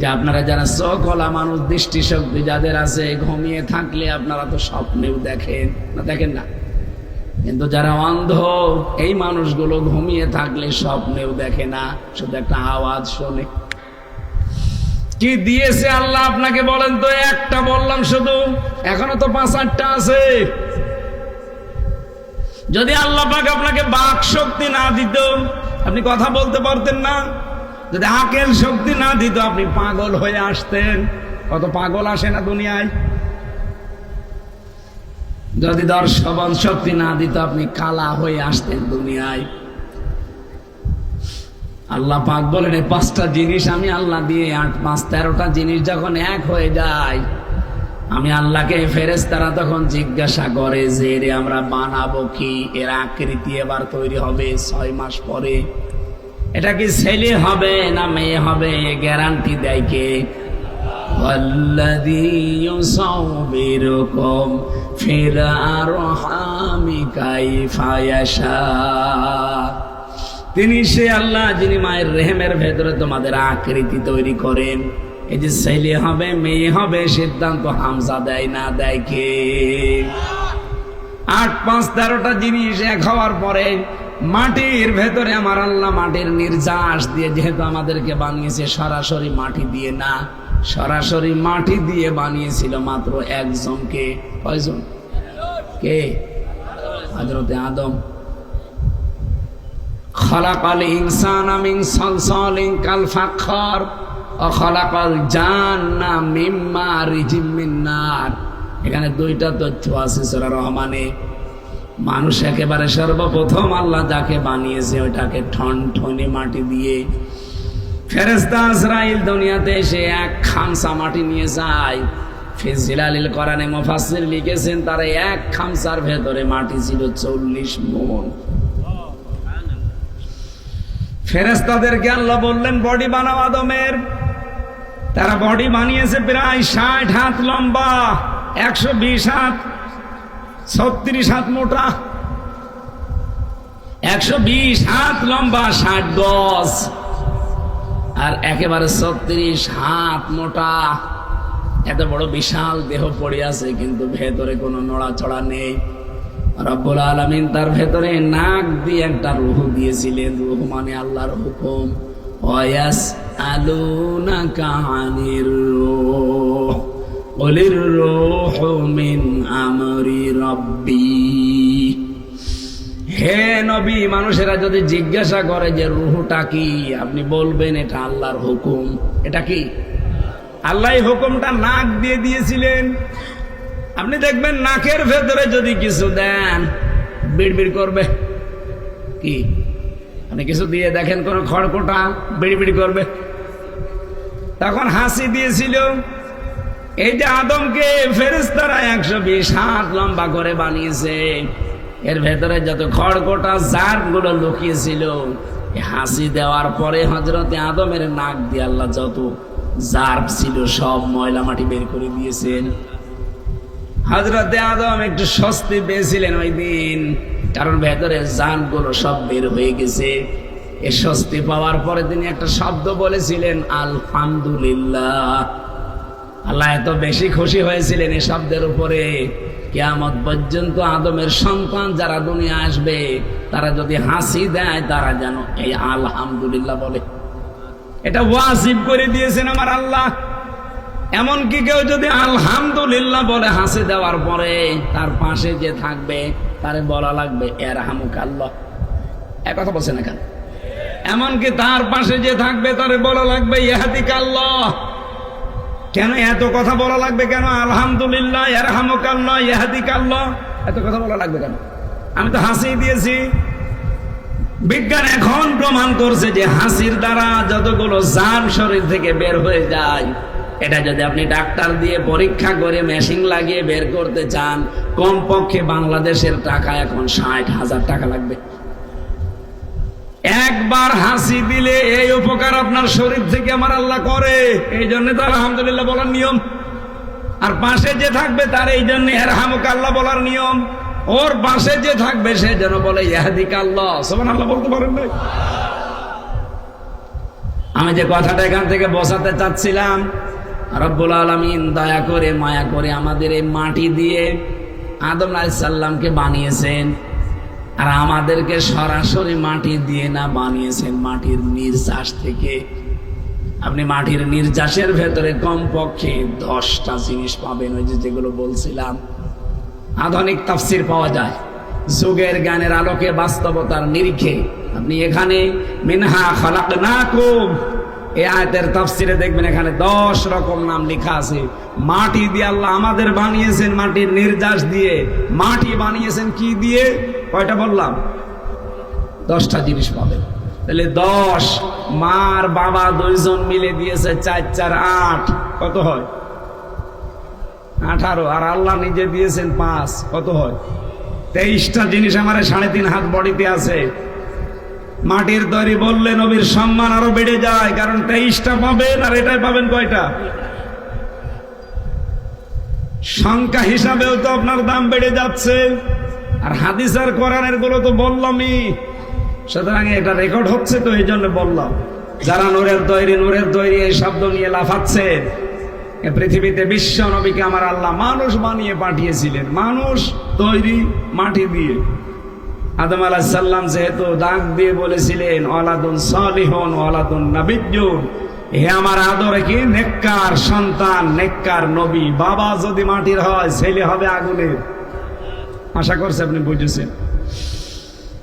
যে আপনারা যারা চোখওয়ালা মানুষ, দৃষ্টিশক্তি যাদের আছে, ঘুমিয়ে থাকলে আপনারা তো স্বপ্নেও দেখেন না, দেখেন না? কিন্তু যারা অন্ধ, এই মানুষগুলো ঘুমিয়ে থাকলে স্বপ্নেও দেখে না, শুধু একটা আওয়াজ শোনে। কি দিয়েছে আল্লাহ আপনাকে বলেন তো? একটা বললাম শুধু, এখনো তো 5-8টা আছে। যদি আল্লাহ পাক আপনাকে বাক শক্তি না দিত, আপনি কথা বলতে পারতেন না। যদি আকেল শক্তি না দিত, আপনি পাগল হয়ে আসতেন। কত পাগল আসে না দুনিয়ায়। যদি দর্শন শক্তি না দিত, আপনি কালা হয়ে আসতেন দুনিয়ায়। আল্লাহ পাক বলেন, এই 5টা জিনিস আমি আল্লাহ দিয়ে 8 5 13টা জিনিস যখন এক হয়ে যায়, আমি আল্লাহকে ফেরেশতারা তখন জিজ্ঞাসা করে যে রে আমরা বানাবো কি? এর আকৃতি এবার তৈরি হবে 6 মাস পরে। এটা কি ছেলে হবে না মেয়ে হবে? গ্যারান্টি দেয় কে? ওয়াল্লাযী ইউসাউবিরুকুম ফিল আরহামি কাইফা ইয়াশা। তিনি সে আল্লাহ যিনি মায়ের রেহেমের ভেতরে তোমাদের আকৃতি তৈরি করেন। এই যে ছেলে হবে মেয়ে হবে সিদ্ধান্ত হামজা দেয় না, দেয় কে? 8 5 13টা জিনিস এক হওয়ার পরে মাটির ভেতরে আমার আল্লাহ মাটির নির্যাস দিয়ে, যেহেতু আমাদেরকে বানিয়েছে সরাসরি মাটি দিয়ে না, সরাসরি মাটি দিয়ে বানিয়েছিল মাত্র একজনকে। কয়জন? কে? হযরতে আদম। খালাকাল ইনসানা মিন সালসালিন কাল ফাখর ওয়া খালাকাল জান্না মিন মারিজিম মিন নার। এখানে 2টা তথ্য আছে সূরা রহমানে। মানুষ একেবারে সর্বপ্রথম আল্লাহ যাকে বানিয়েছে ওইটাকে ঠনঠনে মাটি দিয়ে। ফেরেশতা আজরাইল দুনিয়াতে এসে 1 খামসা মাটি নিয়ে যায়। ফিজিলালিল কোরআনে মুফাসসির লিখেছেন তার 1 খামসার ভেতরে মাটি ছিল 40 মণ। ফেরেশতাদেরকে আল্লাহ বললেন বডি বানাও আদমের। তারা বডি বানিয়েছে প্রায় 60 হাত লম্বা, 120 হাত, 36 হাত মোটা। 120 হাত লম্বা, 60 গজ, আর একেবারে 36 হাত মোটা। এত বড় বিশাল দেহ পড়ে আছে, কিন্তু ভেতরে কোনো নড়াচড়া নেই। রব্বুল আলামিন তার ভেতরে নাক দিয়ে একটা রূহ দিয়েছিলেন। রূহ মানে আল্লাহর হুকুম। ওয়ায়াসআলুনাকা আনির রূহ কুলির রূহু মিন আমরি রাব্বি। হে নবী নবী মানুষেরা যদি জিজ্ঞাসা করে যে রুহটা কি, আপনি বলবেন এটা আল্লাহর হুকুম। এটা কি? আল্লাহ হুকুমটা নাক দিয়ে দিয়েছিলেন। আপনি দেখবেন নাকের ভেতরে যদি কিছু দেন বিড়বিড় করবে। কি? আপনি কিছু দিয়ে দেখেন কোন খড়কোটা বিড়বিড় করবে। তখন হাসি দিয়েছিল। এই যে আদমকে ফেরেশতারা 120 হাত লম্বা করে বানিয়েছে, এর ভেতরে যত খড়কোটা জার গুলো লুকিয়েছিল, হাসি দেওয়ার পরে হযরতে আদমের নাক দিয়ে আল্লাহ যত জার্ব ছিল সব ময়লা মাটি বের করে দিয়েছেন। হযরতে আদম একটু স্বস্তি পেয়েছিলেন ওই দিন, কারণ ভেতরে জার্বগুলো সব বের হয়ে গেছে। এই স্বস্তি পাওয়ার পরে তিনি একটা শব্দ বলেছিলেন, আলহামদুলিল্লাহ। আল্লাহ এত বেশি খুশি হয়েছিলেন এই শব্দের উপরে, কিয়ামত পর্যন্ত আদমের সন্তান যারা দুনিয়া আসবে তারা যদি হাসি দেয় তারা যেন এই আলহামদুলিল্লাহ বলে। এটা ওয়াজিব করে দিয়েছেন আমার আল্লাহ। এমনকি কেউ যদি আলহামদুলিল্লাহ বলে হাসি দেওয়ার পরে, তার পাশে যে থাকবে তারে বলা লাগবে ইয়ারহামুকাল্লাহ। এক কথা বলছেন না কেন? এমনকি তার পাশে যে থাকবে তারে বলা লাগবে ইয়াহদিকাল্লাহ। কেন এত কথা বলা লাগবে? কেন আলহামদুলিল্লাহ, ইয়ারহামুকাল্লাহ, ইয়াহদিকাল্লাহ এত কথা বলা লাগবে কেন? আমি তো হাসি দিয়েছি। বিজ্ঞান এখন প্রমাণ করছে যে হাসির দ্বারা যতগুলো জার্ম শরীর থেকে বের হয়ে যায়, এটা যদি আপনি ডাক্তার দিয়ে পরীক্ষা করে মেশিন লাগিয়ে বের করতে চান, কমপক্ষে বাংলাদেশের টাকা এখন 60,000 টাকা লাগবে। একবার হাসি দিলে এই উপকার আপনার শরীর থেকে আমার আল্লাহ করে। এই জন্য তো আলহামদুলিল্লাহ বলার নিয়ম। আর পাশে যে থাকবে তার এই জন্য ইয়ারহামুকাল্লাহ বলার নিয়ম। ওর পাশে যে থাকবে সে যেন বলে ইয়াহদিকাল্লাহ। সুবহানাল্লাহ বলতে পারেন না? আমি যে কথাটা এখান থেকে বোঝাতে চাচ্ছিলাম, রব্বুল আলামিন দয়া করে মায়া করে আমাদের এই মাটি দিয়ে আদম আলাইহিস সালামকে বানিয়েছেন, আর আমাদেরকে সরাসরি মাটি দিয়ে না বানিয়েছেন, মাটির নির্যাস থেকে। আপনি মাটির নির্যাসের ভেতরে কমপক্ষে 10টা জিনিস পাবেন, ওই যেগুলো বলছিলাম। আধুনিক তাফসির পাওয়া যায় যুগের জ্ঞানের আলোকে, বাস্তবতার নিরিখে। আপনি এখানে মিনহা খালাকনাকুম এই আয়াতের তাফসিরে দেখবেন এখানে 10 রকম নাম লেখা আছে। মাটি দিয়ে আল্লাহ আমাদের বানিয়েছেন, মাটির নির্যাস দিয়ে। মাটি বানিয়েছেন কি দিয়ে? কয়টা বললাম? 10টা জিনিস পাবেন। তাহলে 10 মার বাবা দুইজন মিলে দিয়েছে 4 4 8, কত হয়? 18। আর আল্লাহ নিজে দিয়েছেন 5, কত হয়? 23টা জিনিস আমার 3.5 হাত বডিতে আছে। মাটির তৈরি বললে নবীর সম্মান আরো বেড়ে যায়, কারণ 23টা পাবেন আর এটাই পাবেন কয়টা? সংখ্যা হিসাবেও তো আপনার দাম বেড়ে যাচ্ছে। আর হাদিস আর কোরআনের গুলো তো বললামই, সুতরাং এটা রেকর্ড হচ্ছে, তো এই জন্য বললাম। যারা নূরের তৈরি এই শব্দ নিয়ে লাফাচ্ছেন, পৃথিবীতে বিশ্ব নবীকে আমার আল্লাহ মানুষ বানিয়ে পাঠিয়েছিলেন, মানুষ তৈরি মাটি দিয়ে। আদম আলাইহিস সালাম যেহেতু ডাক দিয়ে বলেছিলেন ওয়ালাদুন সালিহুন ওয়ালাদুন নাবিয়্যুন, হে আমার আদরে কি নেককার সন্তান, নেককার নবী। বাবা যদি মাটির হয়, ছেলে হবে আগুনের। আশা করছি আপনি বুঝেছেন।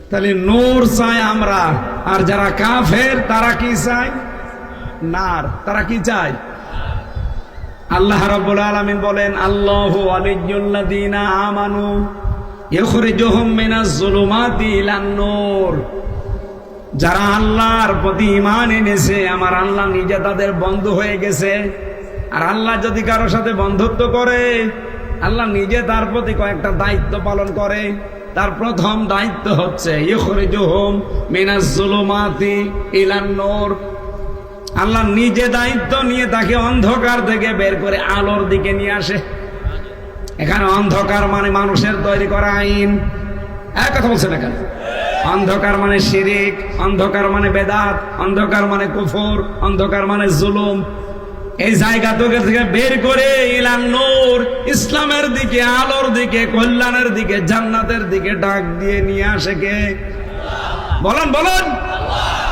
তাহলে নূর চাই আমরা, আর যারা কাফের তারা কি চায়? নার। তারা কি চায়? আল্লাহ রাব্বুল আলামিন বলেন, আল্লাহু ওয়ালিয়্যুল্লাযীনা আমানু ইখরিজুহুম মিনাজ যুলুমাতি ইলান নূর। যারা আল্লাহর প্রতি ঈমান এনেছে, আমার আল্লাহ নিজে তাদের বন্ধু হয়ে গেছে। আর আল্লাহ যদি কারোর সাথে বন্ধুত্ব করে, আল্লাহ নিজে তার প্রতি কয়েকটা দায়িত্ব পালন করে। তার প্রথম দায়িত্ব হচ্ছে ইখরিজুহুম মিনাজ যুলুমাতি ইলান নূর। আল্লাহ নিজে দায়িত্ব নিয়ে তাকে অন্ধকার থেকে বের করে আলোর দিকে নিয়ে আসে। এখানে অন্ধকার মানে মানুষের তৈরি করা আইন। এক কথা বলছেন এখানে। অন্ধকার মানে শিরিক, অন্ধকার মানে বেদাত, অন্ধকার মানে কুফর, অন্ধকার মানে জুলুম। এই জায়গা থেকে বের করে ইলান নূর, ইসলামের দিকে, আলোর দিকে, কল্যাণের দিকে, জান্নাতের দিকে ডাক দিয়ে নিয়ে আসে কে? বলেন বলেন।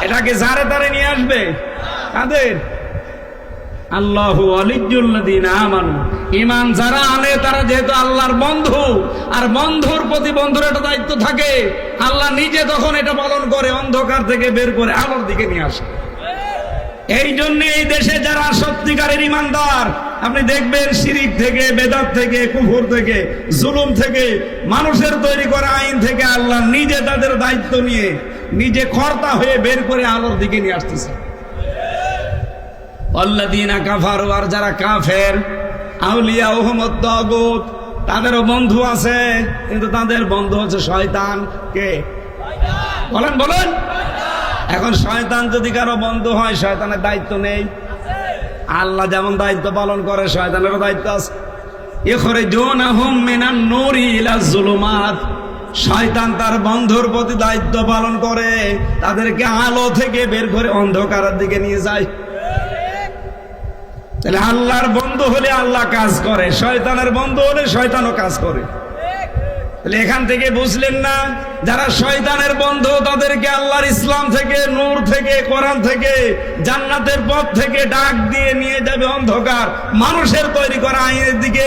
এটাকে যারে তারে নিয়ে আসবে কাদের? আল্লাহু ওয়ালিয়্যুল্লাযীনা আমানু। ইমান যারা আনে তারা যেহেতু আল্লাহর বন্ধু, আর বন্ধুর প্রতি বন্ধুর একটা দায়িত্ব থাকে, আল্লাহ নিজে তখন এটা পালন করে, অন্ধকার থেকে বের করে আলোর দিকে নিয়ে আসে। এই জন্য এই দেশে যারা সত্যিকারের ইমানদার, আপনি দেখবেন শিরিক থেকে, বেদাত থেকে, কুফর থেকে, জুলুম থেকে, মানুষের তৈরি করা আইন থেকে আল্লাহ নিজে তাদের দায়িত্ব নিয়ে নিজে কর্তা হয়ে বের করে আলোর দিকে নিয়ে আসতেছে। আল্লাযীনা কাফারু, আর যারা কাফের, আউলিয়াউহুম আত-তাগুত, তাদেরও বন্ধু আছে, কিন্তু তাদের বন্ধু হচ্ছে শয়তান। কে বলেন বলেন? এখন শয়তান যদি কারো বন্ধু হয়, শয়তানের দায়িত্ব নেই? আল্লাহ যেমন দায়িত্ব পালন করে, শয়তানেরও দায়িত্ব আছে। ইখরিজুনাহুম মিনান নূরি ইলা যুলুমাত, শয়তান তার বন্ধুর প্রতি দায়িত্ব পালন করে, তাদেরকে আলো থেকে বের করে অন্ধকারের দিকে নিয়ে যায়। তাহলে আল্লাহর বন্ধু হলে আল্লাহ কাজ করে, শয়তানের বন্ধু হলে শয়তানও কাজ করে। তাহলে এখান থেকে বুঝলেন না, যারা শয়তানের বন্ধু তাদেরকে আল্লাহর ইসলাম থেকে, নূর থেকে, কোরআন থেকে, জান্নাতের পথ থেকে ডাক দিয়ে নিয়ে যাবে অন্ধকার, মানুষের তৈরি করা আইনের দিকে,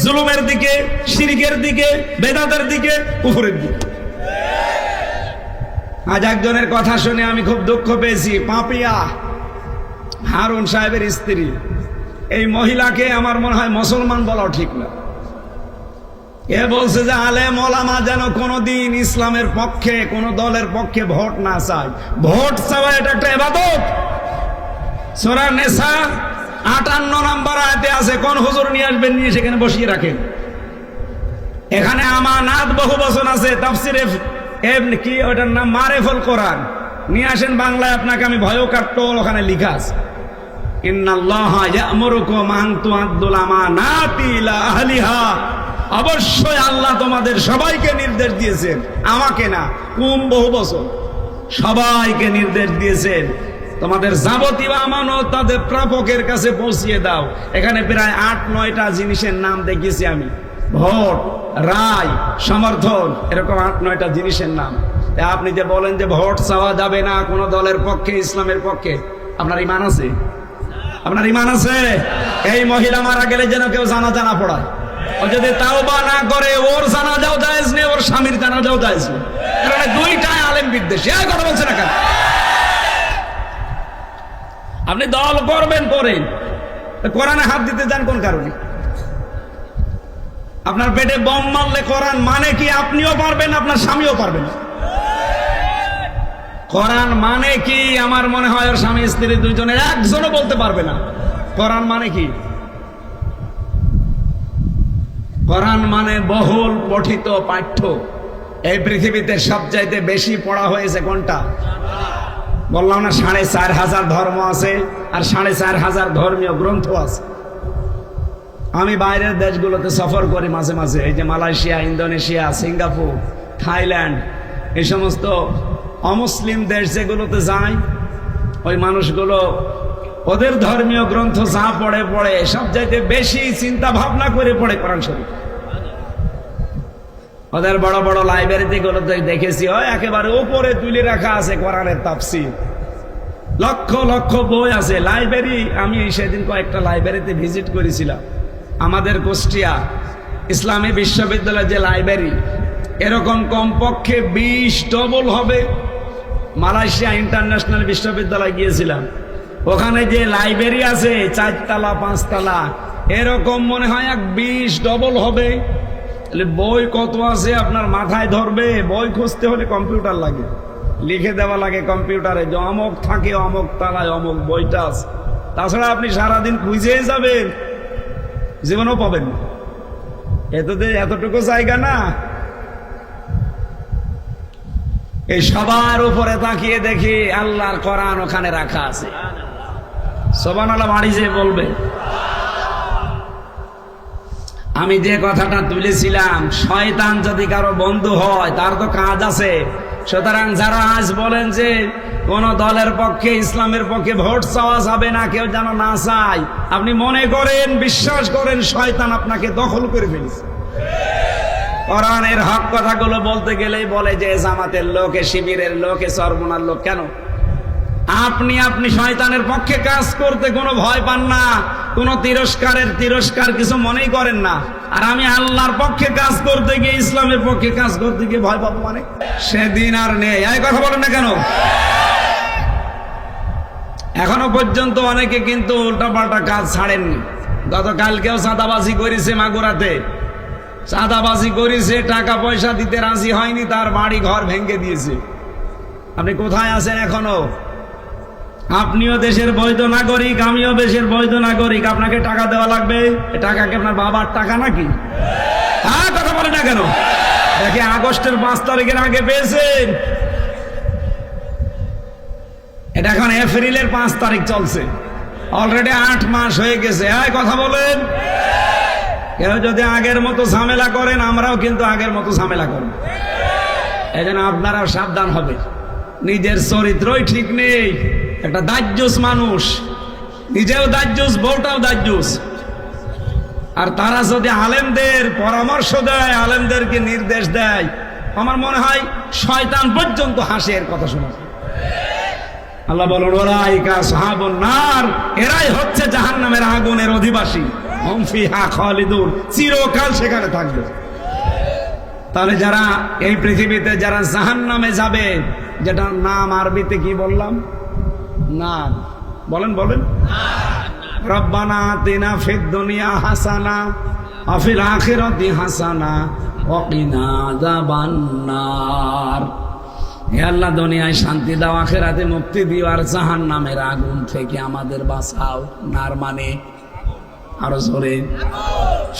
জুলুমের দিকে, শিরকের দিকে, বেদাতের দিকে, কুফরের দিকে। আজ একজনের কথা শুনে আমি খুব দুঃখ পেয়েছি। পাপিয়া হারুন সাহেবের স্ত্রী, এই মহিলাকে আমার মনে হয় মুসলমান বলাও ঠিক না। এ বলছে যে আলেম ওলামা যেন কোনোদিন ইসলামের পক্ষে, কোন দলের পক্ষে ভোট না চায়। ভোট চাওয়া এটা একটা ইবাদত। সূরা নিসা 58 নম্বর আয়াতে আছে, কোন হুজুর নিয়ে আসবেন, নিয়ে সেখানে বসিয়ে রাখেন। এখানে আমানাত বহু বচন আছে, তাফসিরে কি ওটার নাম মারেফুল কোরআন, নিয়ে আসেন বাংলায়, আপনাকে আমি ভয়ও কাটতো, ওখানে লেখা আছে ইন্নাল্লাহা ইয়া'মুরুকুম আন তু'আদ্দুল আমানাতি ইলা আহলিহা, অবশ্যই আল্লাহ তোমাদের সবাইকে নির্দেশ দিয়েছেন, আমাকে না, বহু বছর সবাইকে নির্দেশ দিয়েছেন, তোমাদের যাবতীয় আমানত তাদের প্রাপকের কাছে পৌঁছিয়ে দাও। এখানে প্রায় 8-9টা জিনিসের নাম দেখিয়েছি আমি, ভোট, রায়, সমর্থন, এরকম 8-9টা জিনিসের নাম। আপনি যে বলেন যে ভোট চাওয়া যাবে না কোন দলের পক্ষে, ইসলামের পক্ষে, আপনার ঈমান আছে? আপনার ঈমান আছে? এই মহিলা মারা গেলে যেন কেউ জানাজা না পড়ায়, ও যদি তাওবা না করে, ওর জানাজাও জায়েজ নেই, ওর স্বামীর জানাজাও জায়েজ নেই, কারণ দুইটাই আলেম বিদ্বেষী। এই কথা বলছে না কেন? আপনি দল করবেন, করেন, কোরআনে হাত দিতে যান কোন কারণে? আপনার পেটে বম মারলে কোরআন মানে কি আপনিও পারবেন, আপনার স্বামীও পারবেন। কোরআন মানে কি আমার মনে হয় ওর স্বামী স্ত্রী দুইজনের একজনও বলতে পারবে না। কোরআন মানে কি? কোরআন মানে বহুল পঠিত পাঠ্য। এই পৃথিবীতে সবচাইতে বেশি পড়া হয়েছে কোনটা? বললাম না 4500 ধর্ম আছে, আর 4500 ধর্মীয় গ্রন্থ আছে। আমি বাইরের দেশগুলোতে সফর করি মাঝে মাঝে, এই যে মালয়েশিয়া, ইন্দোনেশিয়া, সিঙ্গাপুর, থাইল্যান্ড, এই সমস্ত অমুসলিম দেশ যেগুলোতে যাই, ওই মানুষগুলো ওদের ধর্মীয় গ্রন্থ যা পড়ে পড়ে সবচাইতে বেশি চিন্তা ভাবনা করে পড়ে কোরআন শরীফ। ওদের বড় বড় লাইব্রেরিতে গুলোতে দেখেছি, হয় একেবারে উপরে তুলে রাখা আছে কোরআনের তাফসীর, লক্ষ লক্ষ বই আছে লাইব্রেরি। আমি সেদিন কয়েকটা লাইব্রেরিতে ভিজিট করেছিলাম। আমাদের কুষ্টিয়া ইসলামী বিশ্ববিদ্যালয়ের যে লাইব্রেরি, এরকম কমপক্ষে 20 ডবল হবে। মালয়েশিয়া ইন্টারন্যাশনাল বিশ্ববিদ্যালয় গিয়েছিলাম, ওখানে যে লাইব্রেরি আছে 4 তলা 5 তলা, এরকম মনে হয় 20 ডবল হবে। বই কত আছে আপনার মাথায় ধরবে? বই খুঁজতে হলে কম্পিউটার লাগে, লিখে দেওয়া লাগে কম্পিউটারে যে অমুক থাকে, অমুক তলায় অমুক বইটা আছে। তাছাড়া আপনি সারাদিন খুঁজেই যাবেন, জীবনও পাবেন না। এতটুকু জায়গা না। এই সবার উপরে তাকিয়ে দেখি আল্লাহর কোরআন ওখানে রাখা আছে। সুবহানাল্লাহ বাড়ি যে বলবে। আমি যে কথাটা তুলেছিলাম, শয়তান যদি কারো বন্ধু হয় তার তো কাজ আছে। সুতরাং যারা আজ বলেন যে কোন দলের পক্ষে, ইসলামের পক্ষে ভোট চাওয়া যাবে না, কেউ যেন না চায়, আপনি মনে করেন, বিশ্বাস করেন, শয়তান আপনাকে দখল করে ফেলেছে। কোরআনের হক কথাগুলো বলতে গেলেই বলে যে জামাতের লোক, শিবিরের লোক, সরমনার লোক। কেন? আপনি শয়তানের পক্ষে কাজ করতে কোনো ভয় পান না, কোনো তিরস্কার কিছু মনেই করেন না। আর আমি আল্লাহর পক্ষে কাজ করতে গিয়ে, ইসলামের পক্ষে কাজ করতে গিয়ে ভয় পাবো মানে? সেদিন আর নেই। এই কথা বলেন না কেন? এখনো পর্যন্ত অনেকে কিন্তু উল্টাপাল্টা কাজ ছাড়েননি। গতকালকেও চাঁদাবাজি করেছে মাগুরাতে, চাঁদাবাজি করেছে, টাকা পয়সা দিতে রাজি হয়নি, তার বাড়ি ঘর ভেঙে দিয়েছে। আপনি কোথায় আছেন এখনো? আপনিও দেশের বৈধ নাগরিক, আমিও দেশের বৈধ নাগরিক। আপনাকে টাকা দেওয়া লাগবে? এ টাকা কি আপনার বাবার টাকা নাকি? হ্যাঁ, কথা বলে না কেন? দেখে আগস্টের 5 তারিখের আগে পেয়েছেন, এটা এখন এপ্রিলের 5 তারিখ চলছে, অলরেডি 8 মাস হয়ে গেছে। হ্যাঁ, কথা বলেন। কেউ যদি আগের মতো ঝামেলা করেন, আমরাও কিন্তু আগের মতো ঝামেলা করব। এই জন্য আপনারা সাবধান হবে। নিজের চরিত্রই ঠিক নেই, একটা দাজ্জুস মানুষ, নিজেও দাজ্জুস, বউটাও দাজ্জুস। আর তারা যদি আলেমদের পরামর্শ দেয়, আলেমদেরকে নির্দেশ দেয়, আমার মনে হয় শয়তান পর্যন্ত হাসে এর কথা শুনে। আল্লাহ বলেন, ওলাইকা আসহাবুন নার, এরাই হচ্ছে জাহান্নামের আগুনের অধিবাসী, হুম ফিহা খালিদুন, চিরকাল সেখানে থাকবে। তাহলে যারা এই পৃথিবীতে যারা জাহান্নামে যাবে, যেটা নাম আরবিতে কি বললাম? নার। বলেন রব্বানা আতিনা ফিদ দুনিয়া হাসানা ওয়া ফিল আখিরাতি হাসানা ওয়া কিনা আযাবান্নার। হে আল্লাহ, দুনিয়ায় শান্তি দাও, আখিরাতে মুক্তি দিও, আর জাহান্নামের আগুন থেকে আমাদের বাঁচাও। নার মানে আরো জোরে।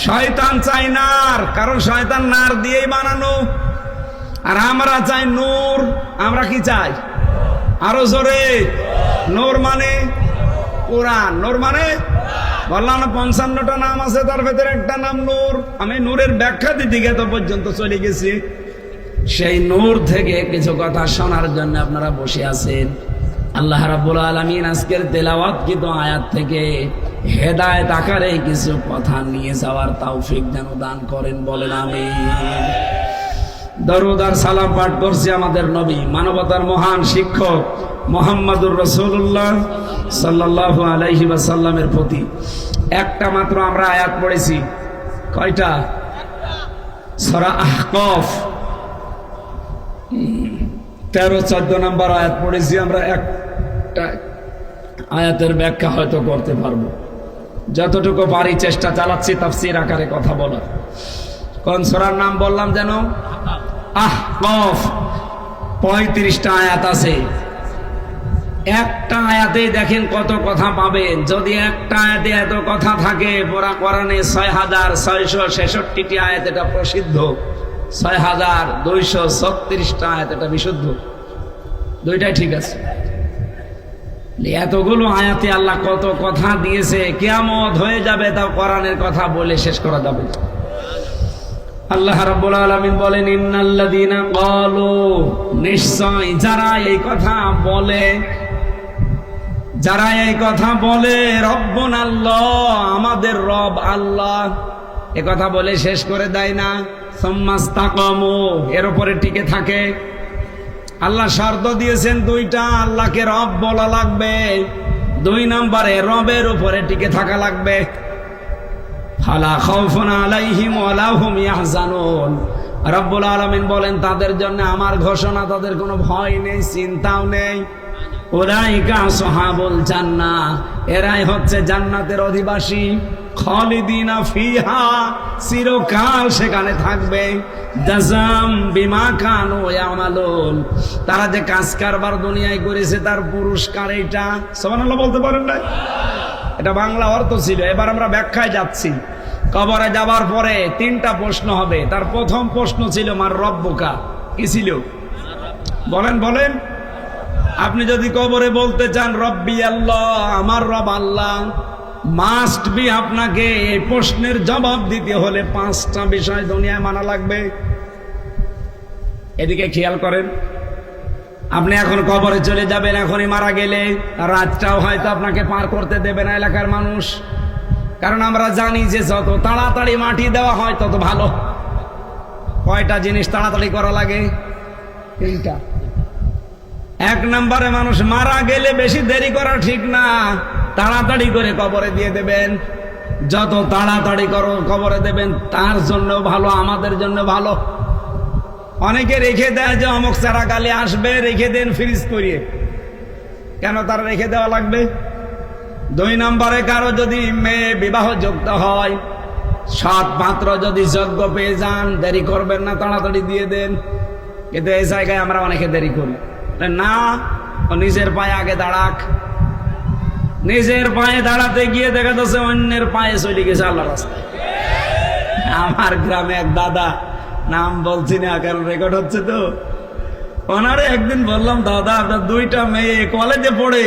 শয়তান চাই নার, কারণ শয়তান নার দিয়েই বানানো। আর আমরা চাই নূর। আমরা কি চাই? আরো জোরে। নূর মানে কোরআন। নূর মানে বললাম না 55টা নাম আছে, তার ভেতরে একটা নাম নূর। আমি নূরের ব্যাখ্যা দিতে গিয়ে তো পর্যন্ত চলে গেছি। সেই নূর থেকে কিছু কথা শোনার জন্য আপনারা বসে আছেন। আল্লাহ রাব্বুল আলামিন আজকের তেলাওয়াত কিন্তু আয়াত থেকে হেদায়েত আকারে কিছু কথা নিয়ে যাওয়ার তৌফিক যেন দান করেন, বলেন আমিন। দরুদ আর সালাম পাঠ করছি আমাদের নবী, মানবতার মহান শিক্ষক মুহাম্মদুর রাসূলুল্লাহ সাল্লাল্লাহু আলাইহি ওয়াসাল্লামের প্রতি। একটা মাত্র আমরা আয়াত পড়েছি। কয়টা? সূরা আহকাফ 13-14 নম্বর আয়াত পড়েছি আমরা। একটা আয়াতের ব্যাখ্যা হয়তো করতে পারবো, যতটুকু পারি চেষ্টা চালাচ্ছি তাফসীর আকারে কথা বলার। কোন সূরার নাম বললাম যেন? আহকাফ। 35টা আয়াত আছে। একটা আয়াতেই দেখেন কত কথা পাবেন। যদি একটা আয়াতে এত কথা থাকে, পুরা কোরআনে 6666টি আয়াত, এটা প্রসিদ্ধ। 6236টা আয়াত, এটা বিশুদ্ধ। দুইটাই ঠিক আছে। এতগুলো আয়াতে আল্লাহ কত কথা দিয়েছে, কিয়ামত হয়ে যাবে তাও কোরআনের কথা বলে শেষ করা যাবে। আল্লাহ রাব্বুল আলামিন বলেন, ইন্নাল্লাযীনা ক্বালু, নিশ্চয় যারা এই কথা বলে, যারা এই কথা বলে, রব্বুনাল্লাহ, আমাদের রব আল্লাহ, এ কথা বলে শেষ করে দেয় না। সুম্মাস্তাকামু, এর উপরে টিকে থাকে। আল্লাহ শর্ত দিয়েছেন 2টা, আল্লাহকে রব বলা লাগবে, 2 নম্বরে রবের উপরে টিকে থাকা লাগবে। ফালা খাউফুন আলাইহিম ওয়ালা হুম ইয়াহজানুন, রব্বুল আলামিন বলেন তাদের জন্য আমার ঘোষণা, তাদের কোনো ভয় নেই, চিন্তাও নেই। উলাইকা আসহাবুল জান্নাহ, এরাই হচ্ছে জান্নাতের অধিবাসী। খালিদিনা ফিহা, চিরকাল সেখানে থাকবে। জাযাম বিমা কানু ইয়ামালুন, তারা যে কাজ কারবার দুনিয়ায় করেছে তার পুরস্কার এইটা। সুবহানাল্লাহ বলতে পারেন না? এটা বাংলা অর্থ ছিল। এবার আমরা ব্যাখ্যায় যাচ্ছি। কবরে যাবার পরে 3টা প্রশ্ন হবে। তার প্রথম প্রশ্ন ছিল মার রব্বুকা, কি ছিল? বলেন। আপনি যদি কবরে বলতে চান রব্বি আল্লাহ, আমার রব আল্লাহ, মাস্ট বি আপনাকে এই প্রশ্নের জবাব দিতে হলে 5টা বিষয় দুনিয়ায় মানা লাগবে। এদিকে খেয়াল করেন। আপনি এখন কবরে চলে যাবেন, এখনই মারা গেলে রাতটাও হয়তো আপনাকে পার করতে দেবে না এলাকার মানুষ। কারণ আমরা জানি যে যত তাড়াতাড়ি মাটি দেওয়া হয় তত ভালো। কয়টা জিনিস তাড়াতাড়ি করা লাগে? 3টা। এক নম্বরে মানুষ মারা গেলে বেশি দেরি করা ঠিক না, তাড়াতাড়ি করে কবরে দিয়ে দেবেন। যত তাড়াতাড়ি করো কবরে দেবেন তার জন্য ভালো, আমাদের জন্য ভালো। অনেকে রেখে দেয় যে অমুক চারা গালে আসবে, রেখে দেন ফ্রিজ করিয়ে। কেন তার রেখে দেওয়া লাগবে? 2 নম্বরে কারো যদি মেয়ে বিবাহ যোগ্য হয়, সৎ পাত্র যদি যোগ্য পেয়ে যান, দেরি করবেন না, তাড়াতাড়ি দিয়ে দেন। কিন্তু এই জায়গায় আমরা অনেকে দেরি করি না, ও নিজের পায়ে আগে দাঁড়াক। নিজের পায়ে দাঁড়াতে গিয়ে দেখা যাচ্ছে অন্যের পায়ে চলে গেছে আল্লাহ রাস্তায়। আমার গ্রামে এক দাদা, নাম বলছি না কারণ রেকর্ড হচ্ছে তো, ওনারে একদিন বললাম, দাদা আপনার 2টা মেয়ে কলেজে পড়ে,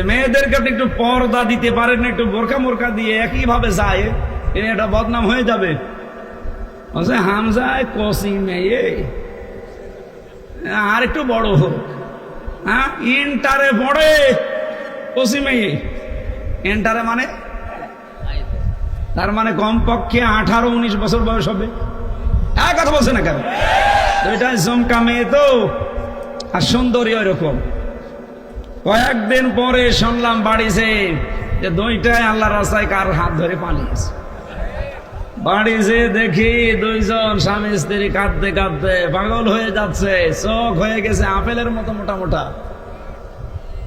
মেয়েদেরকে আপনি একটু পর্দা দিতে পারেন না, একটু বোরকা মোরকা দিয়ে একইভাবে যায়, এটা বদনাম হয়ে যাবে। বলছে হামজায় কসি মেয়ে, আর একটু বড় হোক। হ্যাঁ, ইন্টারে পড়ে কসি মেয়ে। ইন্টারে মানে তার মানে কমপক্ষে 18-19 বছর বয়স হবে। কথা বলছে না কেন? দুইটা জমকা মেয়ে তো, আর সুন্দরী ওইরকম। কয়েকদিন পরে শুনলাম বাড়িছে যে 2টাই আল্লাহ রাস্তায় কার হাত ধরে পালিয়েছে। বাড়ি যে দেখি 2জন স্বামী স্ত্রী কাঁদতে কাঁদতে পাগল হয়ে যাচ্ছে, চোখ হয়ে গেছে আপেলের মতো মোটা মোটা।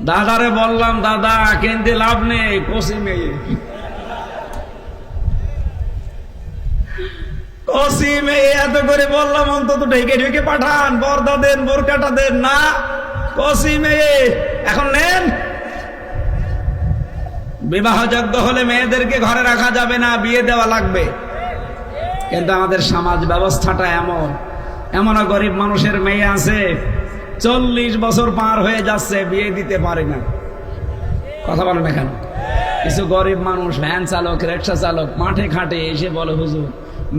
দাদারে বললাম, দাদা কেন্দ্রে লাভ নেই, কষি মেয়ে। কষি মেয়ে এত করে বললাম, অন্তত ঢেকে ঢেকে পাঠান, পর্দা দেন, বোরকাটা দেন। না, কষি মেয়ে। এখন নেন, বিবাহযোগ্য হলে মেয়েদেরকে ঘরে রাখা যাবে না, বিয়ে দেওয়া লাগবে। কিন্তু আমাদের সমাজ ব্যবস্থাটা এমন, এমনও গরিব মানুষের মেয়ে আছে 40 বছর পার হয়ে যাচ্ছে, বিয়ে দিতে পারে না। কথা বলেন এখানে কিছু গরিব মানুষ, ভ্যান চালক, রিক্সা চালক, মাঠে ঘাটে এসে বলে, হুজুর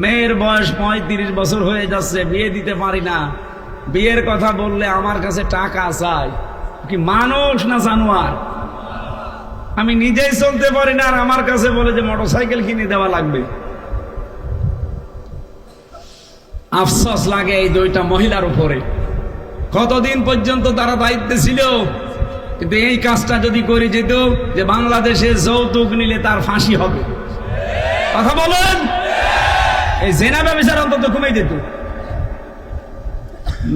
মেয়ের বয়স 35 বছর হয়ে যাচ্ছে, বিয়ে দিতে পারি না। বিয়ের কথা বললে আমার কাছে টাকা চাই। কি মানুষ না জানোয়ার? আমি নিজেই চলতে পারি না, আর আমার কাছে বলে যে মোটরসাইকেল কিনে দেওয়া লাগবে। আফসোস লাগে এই 2টা মহিলার উপরে। কতদিন পর্যন্ত তারা দায়িত্বে ছিল, কিন্তু এই কাজটা যদি করে যেত যে বাংলাদেশে যৌতুক নিলে তার ফাঁসি হবে। কথা বলেন, এই জেনা ব্যবসার অন্তত কমে যেত।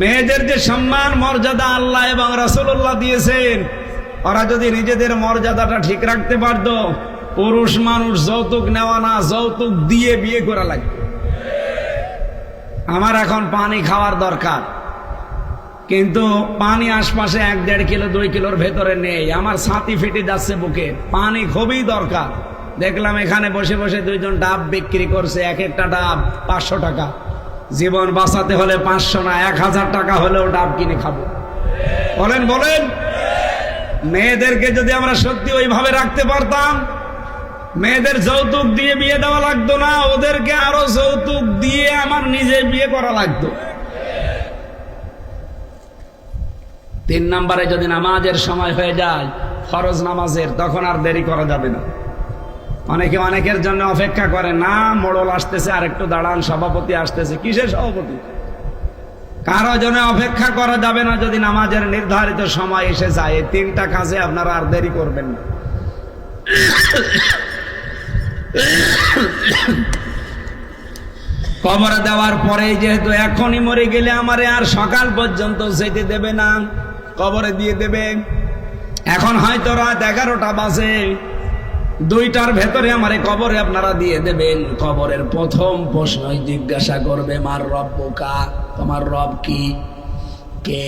মেয়েদের যে সম্মান মর্যাদা আল্লাহ এবং রাসূলুল্লাহ দিয়েছেন, ওরা যদি নিজেদের মর্যাদাটা ঠিক রাখতে পারত, পুরুষ মানুষ যৌতুক নেওয়া না, যৌতুক দিয়ে বিয়ে করা লাগবে। আমার এখন পানি খাওয়ার দরকার, কিন্তু পানি আশপাশে 1-1.5 কিলো 2 কিলোর ভেতরে নেই, আমার ছাতি ফেটে যাচ্ছে বুকে। পানি খুবই দরকার। দেখলাম এখানে বসে বসে 2জন ডাব বিক্রি করছে, এক একটা ডাব 500 টাকা। জীবন বাঁচাতে হলে 500 না 1000 টাকা হলেও ডাব কিনে খাবো। বলেন বলেন, মেয়েদেরকে যদি আমরা সত্যি ওইভাবে রাখতে পারতাম, মেয়েদের যৌতুক দিয়ে বিয়ে দেওয়া লাগতো না, ওদেরকে আরো যৌতুক দিয়ে আমার নিজে বিয়ে করা লাগতো। 3 নম্বরে যদি নামাজের সময় হয়ে যায়, ফরজ নামাজের, তখন আর দেরি করা যাবে না। অনেকে অনেকের জন্য অপেক্ষা করে, না মোড়ল আসতেছে আর একটু দাঁড়ান, সভাপতি আসতেছে। কিসের সভাপতি? কারো জন্য অপেক্ষা করা যাবে না। যদি নামাজের নির্ধারিত সময় এসে যায়, এই 3টা কাজে আপনারা আর দেরি করবেন না। কবরে দেওয়ার পরে যেহেতু এখনই মরে গেলে আমারে আর সকাল পর্যন্ত যেতে দেবে না, কবরে দিয়ে দেবে। এখন হয়তো রাত 11টা বাজে, 2টার ভেতরে আমারে কবরে আপনারা দিয়ে দেবেন। কবরের প্রথম প্রশ্নই জিজ্ঞাসা করবে, মার রব্বুকা, তোমার রব কি, কে?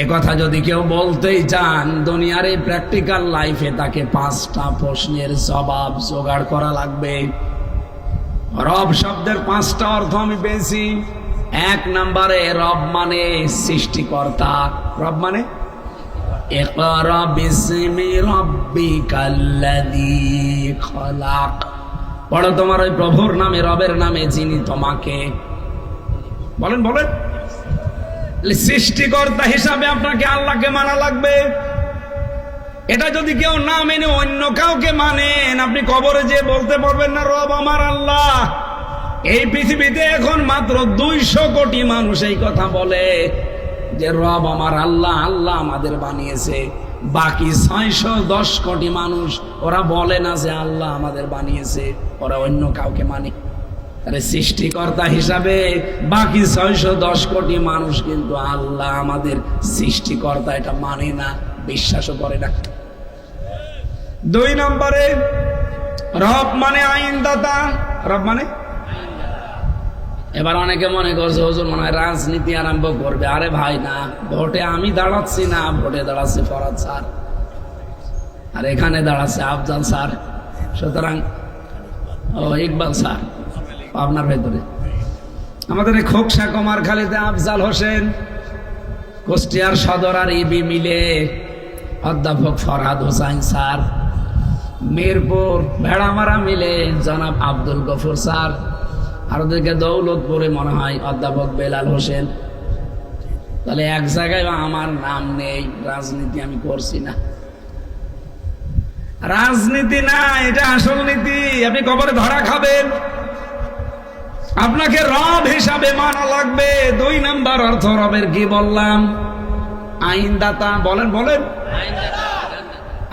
একথা যদি কেউ বলতেই চান, দুনিয়ার এই প্র্যাকটিক্যাল লাইফে তাকে 5টা প্রশ্নের জবাব জোগাড় করা লাগবে। রব শব্দের 5টা অর্থ আমি পেয়েছি। 1 নম্বরে রব মানে সৃষ্টিকর্তা। রব মানে ইকরা বিসমি রাব্বিকাল্লাযী খলাক, পড়ো তোমার ওই প্রভুর নামে, রবের নামে, যিনি তোমাকে। বলেন বলেন, সৃষ্টিকর্তা হিসাবে আপনাকে আল্লাহকে মানা লাগবে। এটা যদি কেউ না মেনে অন্য কাউকে মানেন, আপনি কবরে যে বলতে পারবেন না রব আমার আল্লাহ। এই পৃথিবীতে এখন মাত্র 200 কোটি মানুষ এই কথা বলে। যে রব আমার আল্লাহ, আল্লাহ আমাদের বানিয়েছে। বাকি 610 কোটি মানুষ ওরা বলে না যে আল্লাহ আমাদের বানিয়েছে, ওরা অন্য কাউকে মানে। আরে সৃষ্টিকর্তা হিসাবে বাকি 610 কোটি মানুষ কিন্তু আল্লাহ আমাদের সৃষ্টিকর্তা এটা মানে না, বিশ্বাসও করে না। 2 নম্বরে রব মানে আইনদাতা। রব মানে, এবার অনেকে মনে করছে হুজুর মনে হয় রাজনীতি আরম্ভ করবে। আরে ভাই না, ভোটে আমি দাঁড়াচ্ছি না, ভোটে দাঁড়াচ্ছে ফরাদ স্যার, আর এখানে দাঁড়াচ্ছে আফজাল স্যার, সুতরাং ইকবাল স্যার আপনার ভেতরে। আমাদের এই খোকসা কুমারখালীতে আফজাল হোসেন, কুষ্টিয়ার সদর আর ইবি মিলে অধ্যাপক ফরহাদ হোসাইন স্যার, মিরপুর ভেড়ামারা মিলে জনাব আব্দুল গফুর স্যার, আর ওদেরকে দৌলতপুরে মনে হয় অধ্যাপক বেলাল হোসেন। তাহলে এক জায়গায় আমার নাম নেই। রাজনীতি আমি করছি না, রাজনীতি না, এটা আসল নীতি। আপনি কবরে ধরা খাবেন, আপনাকে রব হিসাবে মানা লাগবে। 2 নাম্বার অর্থ রবের কি বললাম? আইনদাতা। বলেন বলেন,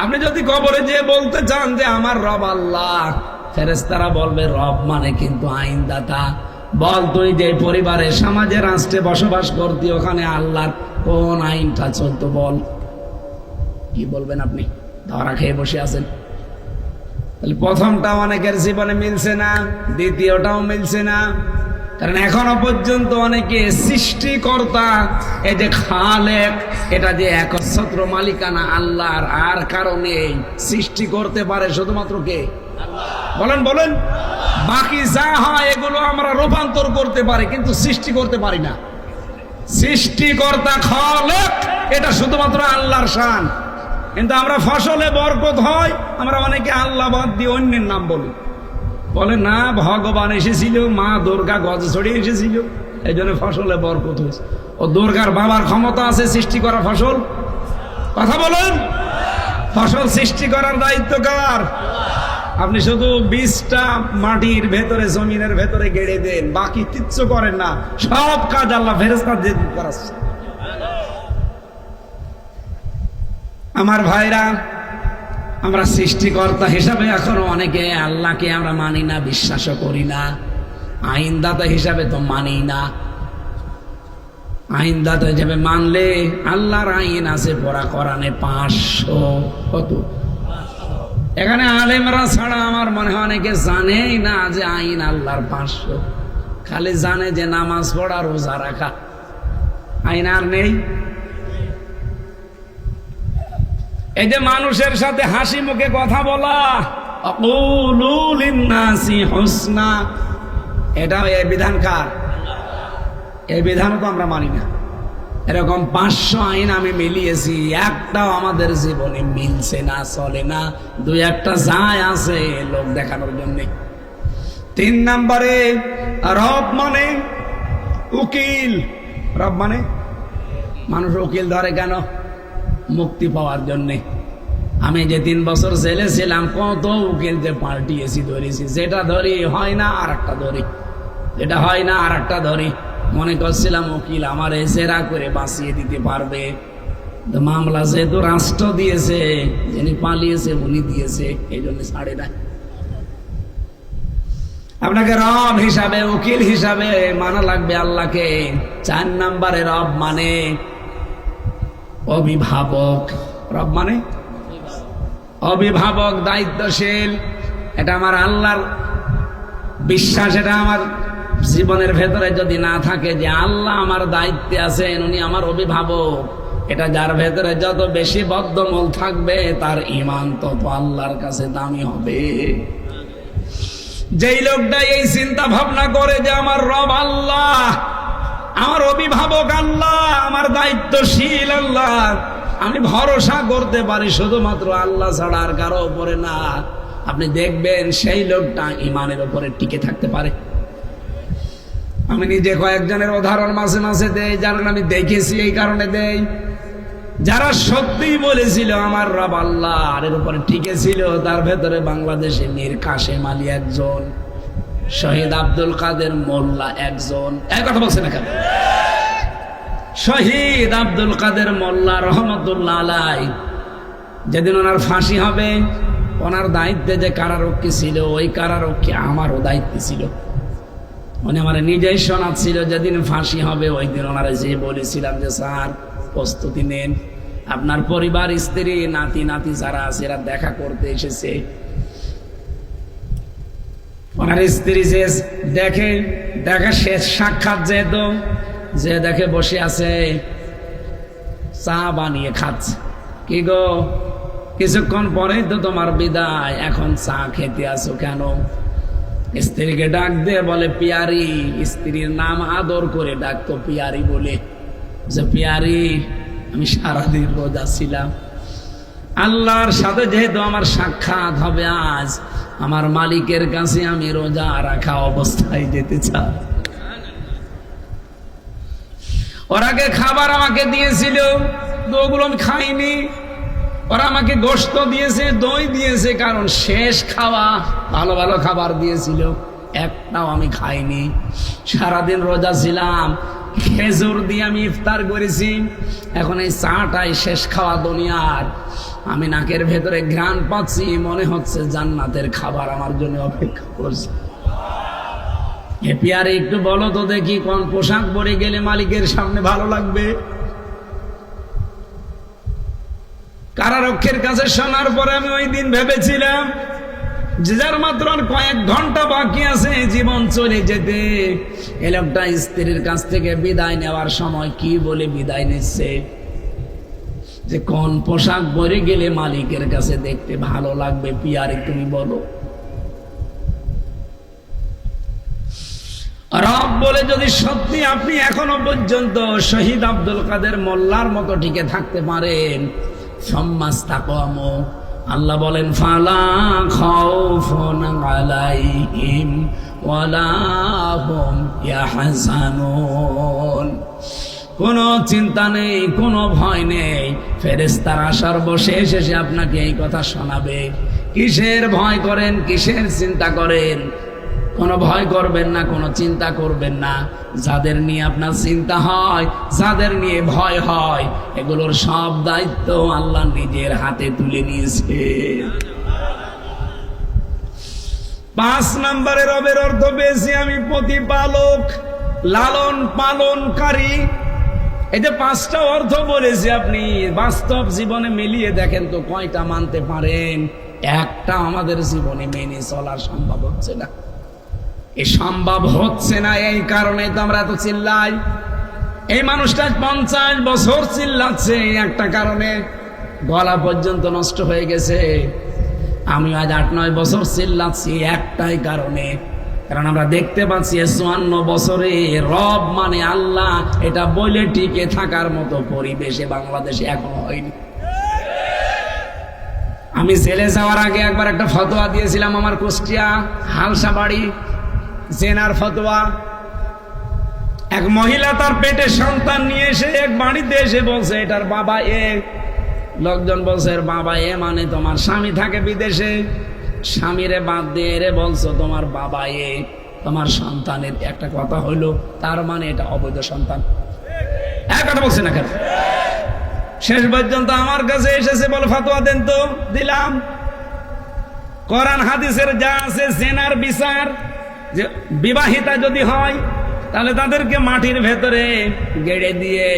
আপনি যদি কবরে যে বলতে চান যে আমার রব আল্লাহ, ফেরেশতারা বলবে রব মানে কিন্তু আইনদাতা। বল তুই যে পরিবারে সমাজে রাষ্ট্রে বসবাস করতি, ওখানে আল্লাহর কোন আইনটা চলতো বল? কি বলবেন আপনি? ধরা খেয়ে বসে আছেন। তাহলে প্রথমটা অনেকের জীবনে মিলছে না, দ্বিতীয়টাও মিলছে না। কারণ এখনো পর্যন্ত অনেকে সৃষ্টিকর্তা, এই যে খালেক, এটা যে একচ্ছত্র মালিকানা আল্লাহর, আর কারণে সৃষ্টি করতে পারে শুধুমাত্র কে? বলেন বলেন। বাকি যা হয় এগুলো আমরা রূপান্তর করতে পারি, কিন্তু সৃষ্টি করতে পারি না। সৃষ্টিকর্তা খালেক, এটা শুধুমাত্র আল্লাহর শান। কিন্তু আমরা ফসলে বরকত হয়, আমরা অনেকে আল্লাহ বাদ দিয়ে অন্যের নাম বলি। বলে না, ভগবান এসেছিল, মা দুর্গা গজ ছড়িয়ে এসেছিল, এই জন্য ফসলে বরকত হয়েছে। ও দুর্গার বাবার ক্ষমতা আছে সৃষ্টি করা ফসল? কথা বলেন। ফসল সৃষ্টি করার দায়িত্ব কার? আপনি শুধু বীজটা মাটির ভেতরে, জমিনের ভেতরে গেড়ে দেন, বাকি কিচ্ছু করেন না। সব কাজ আল্লাহ ফেরেশতা দিয়ে করাচ্ছে। আমার ভাইরা, আমরা সৃষ্টিকর্তা হিসাবে এখনো অনেকে আল্লাহকে আমরা মানি না, বিশ্বাসও করি না। আইনদাতা হিসাবে তো মানি না। আইনদাতা হিসাবে মানলে আল্লাহর আইন আছে পড়া কোরআনে 500। কত? এখানে আলেমরা ছাড়া আমার মনে হয় অনেকে জানেই না যে আইন আল্লাহর 500। খালি জানে যে নামাজ পড়া, রোজা রাখা, আইন আর নেই। এই যে মানুষের সাথে হাসি মুখে কথা বলা, আকুলু লিন্নাসি হুসনা, এটা এই বিধান কার? এই বিধান তো আমরা মানি না। এরকম 500 আইন আমি মিলিয়েছি, একটাও আমাদের জীবনে মিলছে না, চলে না। 2-1টা যায় আছে লোক দেখানোর জন্য। 3 নম্বরে রব মানে উকিল। রব মানে, মানুষ উকিল ধরে কেন? মুক্তি পাওয়ার জন্যে। আমি যে 3 বছর জেলে ছিলাম, কত উকিল যে পাল্টিয়েছি, ধরেছি। যেটা ধরি হয় না আর একটা ধরি, যেটা হয় না আর একটা ধরি। মনে করছিলাম উকিল আমার জেরা করে বাঁচিয়ে দিতে পারবে। মামলা যেহেতু রাষ্ট্র দিয়েছে, যিনি পালিয়েছে উনি দিয়েছে, এই জন্য ছাড়ে না। আপনাকে রব হিসাবে, উকিল হিসাবে মানা লাগবে আল্লাহকে। 4 নম্বরে রব মানে অভিভাবক। রব মানে অভিভাবক, দায়িত্বশীল। এটা আমার আল্লাহর বিশ্বাস। এটা আমার জীবনের ভেতরে যদি না থাকে যে আল্লাহ আমার দায়িত্বে আছেন, উনি আমার অভিভাবক, এটা যার ভেতরে যত বেশি বদ্ধমূল থাকবে তার ঈমান তত আল্লাহর কাছে দামি হবে। যেই লোকটা এই চিন্তা ভাবনা করে যে আমার রব আল্লাহ, আমার অভিভাবক আল্লাহ, আমার দায়িত্বশীল আল্লাহ, আমি ভরসা করতে পারি শুধুমাত্র আল্লাহ ছাড়া আর কারো উপরে না, আপনি দেখবেন সেই লোকটা ঈমানের উপরে টিকে থাকতে পারে। আমি নিজে কয়েকজনের উদাহরণ মাঝে মাঝে দেই, যারা আমি দেখেছি এই কারণে দেই। যারা সত্যিই বলেছিল আমার রব আল্লাহ, আর এর উপরে টিকে ছিল, তার ভেতরে বাংলাদেশে মীর কাশেম আলী একজন, শহীদ আব্দুল কাদের মোল্লা একজন। এক কথা বলছে না কেন? শহীদ আব্দুল কাদের মোল্লা রহমতুল্লাহ আলাই, যেদিন ওনার ফাঁসি হবে, ওনার দায়িত্বে যে কারারক্ষী ছিল, ওই কারারক্ষী আমারও দায়িত্বে ছিল। উনি আমার নিজেই শোনাচ্ছিল, যেদিন ফাঁসি হবে ওই দিন ওনারা যে বলেছিলাম যে স্যার প্রস্তুতি নেন, আপনার পরিবার, স্ত্রী, নাতি নাতি যারা আছে এরা দেখা করতে এসেছে। ওনার স্ত্রী যে দেখা শেষ সাক্ষাৎ যেহেতু, যে দেখে বসে আছে চা বানিয়ে খাচ্ছে। কি গো, কিছুক্ষণ পরেই তো তোমার বিদায়, এখন চা খেতে আসো কেন? স্ত্রীকে ডাক দিয়ে বলে পিয়ারি, স্ত্রীর নাম আদর করে ডাকতো পিয়ারি বলে, যে পিয়ারি আমি সারাদিন রোজা ছিলাম, আল্লাহর সাথে যেহেতু আমার সাক্ষাৎ হবে আজ, আমার মালিকের কাছে আমি রোজা রাখা অবস্থায় যেতে চাই। ওরা আগে খাবার আমাকে দিয়েছিল, ওগুলো আমি খাইনি। ওরা আমাকে গোশত দিয়েছে, দই দিয়েছে, কারণ শেষ খাওয়া, ভালো ভালো খাবার দিয়েছিল, একটাও আমি খাইনি। সারাদিন রোজা ছিলাম, খেজুর দিয়ে আমি ইফতার করেছি। এখন এই চাটাই শেষ খাওয়া দুনিয়ার, আমি নাকের ভেতরে ঘ্রাণ পাচ্ছি, মনে হচ্ছে জান্নাতের খাবার আমার জন্য অপেক্ষা করছে। হে পিয়ারে, একটু বলো তো দেখি কোন পোশাক পরে গেলে মালিকের সামনে ভালো লাগবে? কারারক্ষীর কাছে শোনার পরে আমি ওই দিন ভেবেছিলাম যে যার মাত্র কয়েক ঘন্টা বাকি আছে জীবন চলে যেতে, এ লোকটা স্ত্রীর কাছ থেকে বিদায় নেওয়ার সময় কি বলে বিদায় নিচ্ছে, যে কোন পোশাক পরে গেলে মালিকের কাছে দেখতে ভালো লাগবে? পিয়ারে তুমি বলো। রব বলে, যদি সত্যি আপনি এখনো পর্যন্ত শহীদ আব্দুল কাদের মোল্লার মতো টিকে থাকতে পারেন, আল্লাহ বলেন ফালা খাউফুন আলাইহিম ওয়ালা হুম ইয়াহজানুন, কোনো চিন্তা নেই, কোনো ভয় নেই। ফেরেশতারা সর্বশেষ এসে আপনাকে এই কথা শোনাবে। কিসের ভয় করেন, কিসের চিন্তা করেন? কোনো ভয় করবেন না, কোনো চিন্তা করবেন না। যাদের নিয়ে আপনার চিন্তা হয়, যাদের নিয়ে ভয় হয়, এগুলোর সব দায়িত্ব আল্লাহ নিজের হাতে তুলে নিয়েছে। 5 নম্বরে রবের অর্থ পেয়েছি আমি প্রতিপালক, লালন পালনকারী। এই যে 5টা অর্থ বলেছি, আপনি বাস্তব জীবনে মিলিয়ে দেখেন তো কয়টা মানতে পারেন? একটা আমাদের জীবনে মেনে চলা সম্ভব হচ্ছে না। এ সম্ভব হচ্ছে না, এই কারণে তো আমরা এত চিল্লাই। এই মানুষটা 50 বছর চিল্লাচ্ছে একটা কারণে, গলা পর্যন্ত নষ্ট হয়ে গেছে। আমি আজ 8-9 বছর চিল্লাচ্ছি একটাই কারণে, কারণ আমরা দেখতে পাচ্ছি 54 বছরে রব মানে আল্লাহ, এটা বলে টিকে থাকার মতো পরিবেশে বাংলাদেশে এখনো হয়নি। আমি জেলে যাওয়ার আগে একবার একটা ফতোয়া দিয়েছিলাম, আমার কুষ্টিয়া হালসা বাড়ি জেনার ফতোয়া। এক মহিলা তার পেটে সন্তান নিয়ে এসে এক বাড়িতে এসে বলছে এটার বাবা এ। লোকজন বলছে বাবা এ মানে তোমার স্বামী থাকে বিদেশে, স্বামীরে বাদ দিয়ে রে বলছো তোমার বাবা এ, তোমার সন্তানের একটা কথা হইলো, তার মানে এটা অবৈধ সন্তান। এক কথা বলছে না কেন? শেষ পর্যন্ত আমার কাছে এসেছে, বলে ফতোয়া দেন তো। দিলাম। কোরআন হাদিসের যা আছে জেনার বিচার, যে বিবাহিতা যদি হয় তাহলে তাদেরকে মাটির ভেতরে গেড়ে দিয়ে